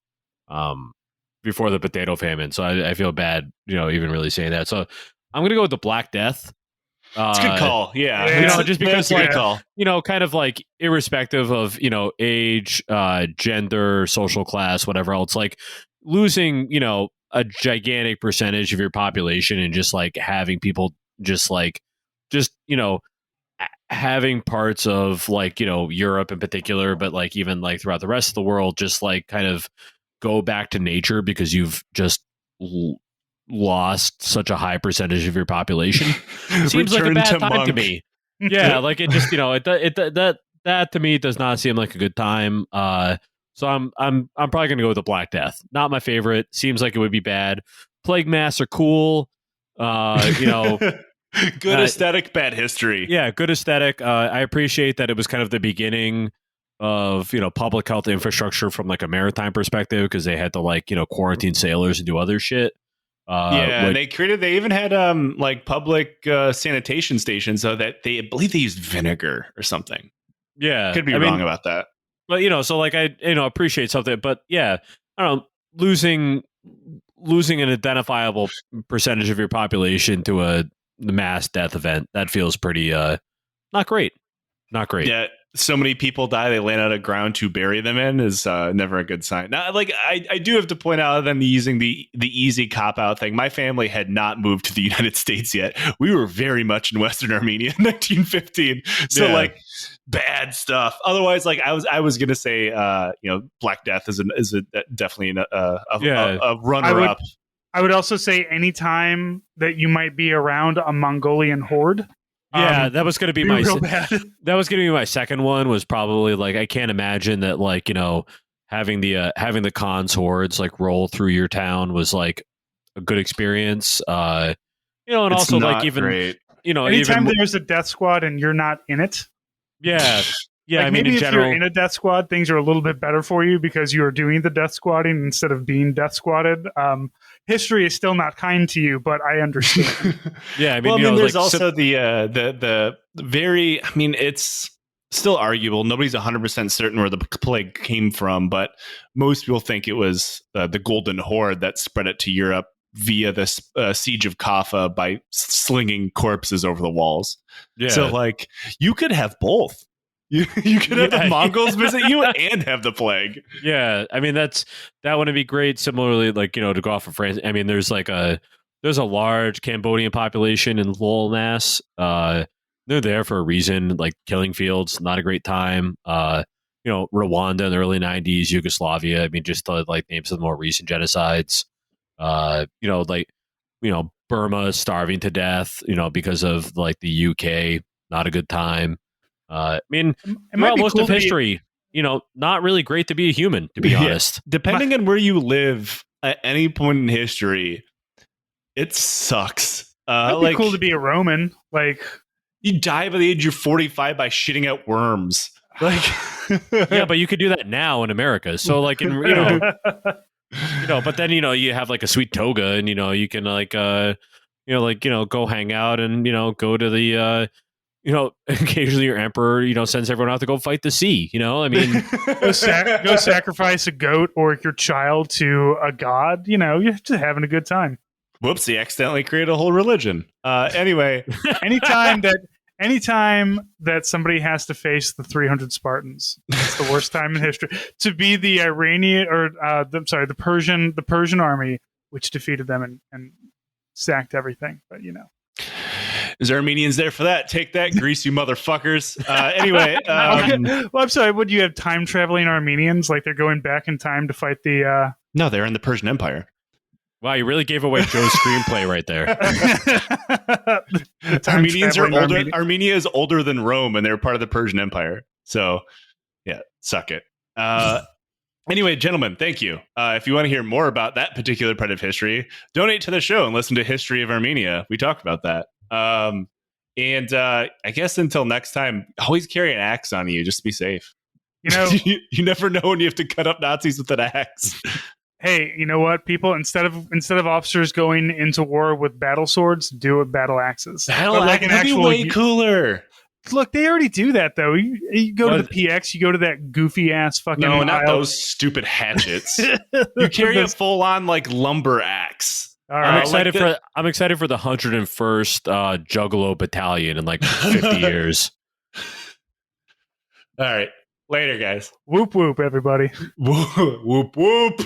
potato famine, so I feel bad, even really saying that. So I'm gonna go with the Black Death. It's a good call. Yeah. Just because, That's a good call. kind of like irrespective of age, gender, social class, whatever else, like losing, a gigantic percentage of your population and just like having people having parts of like, Europe in particular, but like even like throughout the rest of the world, just like kind of go back to nature because you've just lost such a high percentage of your population. Seems like a bad time to me. Yeah, like it just, that to me does not seem like a good time. So I'm probably gonna go with the Black Death. Not my favorite. Seems like it would be bad. Plague Mass are cool. Good aesthetic, bad history. Yeah, good aesthetic. I appreciate that it was kind of the beginning of public health infrastructure from like a maritime perspective because they had to like quarantine sailors and do other shit. And they even had like public sanitation stations so that I believe they used vinegar or something. Yeah, could be wrong about that. But so like I appreciate something, but yeah, I don't know, losing an identifiable percentage of your population to the mass death event, that feels pretty not great. Yeah, so many people die they land on a ground to bury them in is never a good sign. Now, like I do have to point out them using the easy cop out thing. My family had not moved to the United States yet. We were very much in Western Armenia in 1915. So like bad stuff. Otherwise, like I was gonna say Black Death is definitely a runner up. I would also say anytime that you might be around a Mongolian horde. Yeah, that was going to be my bad. That was going to be my second one. Was probably like I can't imagine that like having the Khan's hordes like roll through your town was like a good experience. And it's also like even great. Anytime there's a death squad and you're not in it. Yeah. Yeah, like maybe in general, if you're in a death squad, things are a little bit better for you because you are doing the death squadding instead of being death squadded. History is still not kind to you, but I understand. Yeah, I mean, there's like, also the very. I mean, it's still arguable. Nobody's 100% certain where the plague came from, but most people think it was the Golden Horde that spread it to Europe via the siege of Kaffa by slinging corpses over the walls. Yeah. So, like, you could have both. You could have the Mongols visit you and have the plague. Yeah, I mean that wouldn't be great. Similarly, like to go off of France. I mean, there's a large Cambodian population in Lowell, Mass. They're there for a reason. Like killing fields, not a great time. Rwanda in the early '90s, Yugoslavia. I mean, just to like name some more recent genocides. Burma starving to death. Because of like the UK, not a good time. I mean, most of history, not really great to be a human, to be honest. Depending on where you live at any point in history, it sucks. It'd be cool to be a Roman. Like, you die by the age of 45 by shitting out worms. Like, yeah, but you could do that now in America. So, like, but then you have like a sweet toga, and you can like go hang out and go to the. Occasionally your emperor, sends everyone out to go fight the sea. I mean, go sacrifice a goat or your child to a god. You're just having a good time. Whoops! He accidentally created a whole religion. Anyway, anytime that somebody has to face the 300 Spartans, it's the worst time in history. To be the Iranian the Persian army, which defeated them and sacked everything. But There's Armenians there for that. Take that, Greece, you motherfuckers. Anyway. Well, I'm sorry. Would you have time traveling Armenians? Like they're going back in time to fight the... No, they're in the Persian Empire. Wow, you really gave away Joe's screenplay right there. Armenians are older. Armenia is older than Rome, and they're part of the Persian Empire. So, yeah, suck it. Anyway, gentlemen, thank you. If you want to hear more about that particular part of history, donate to the show and listen to History of Armenia. We talked about that. I guess until next time, always carry an axe on you. Just be safe. You never know when you have to cut up Nazis with an axe. Hey, you know what, people? Instead of officers going into war with battle swords, do it with battle axes. That'd be way cooler. look, they already do that though. You go to the PX, you go to that goofy ass fucking. No, not aisle. those stupid hatchets. You carry a full on like lumber axe. All I'm right, excited for the 101st Juggalo Battalion in like 50 years. All right, later, guys. whoop whoop, everybody. Whoop whoop.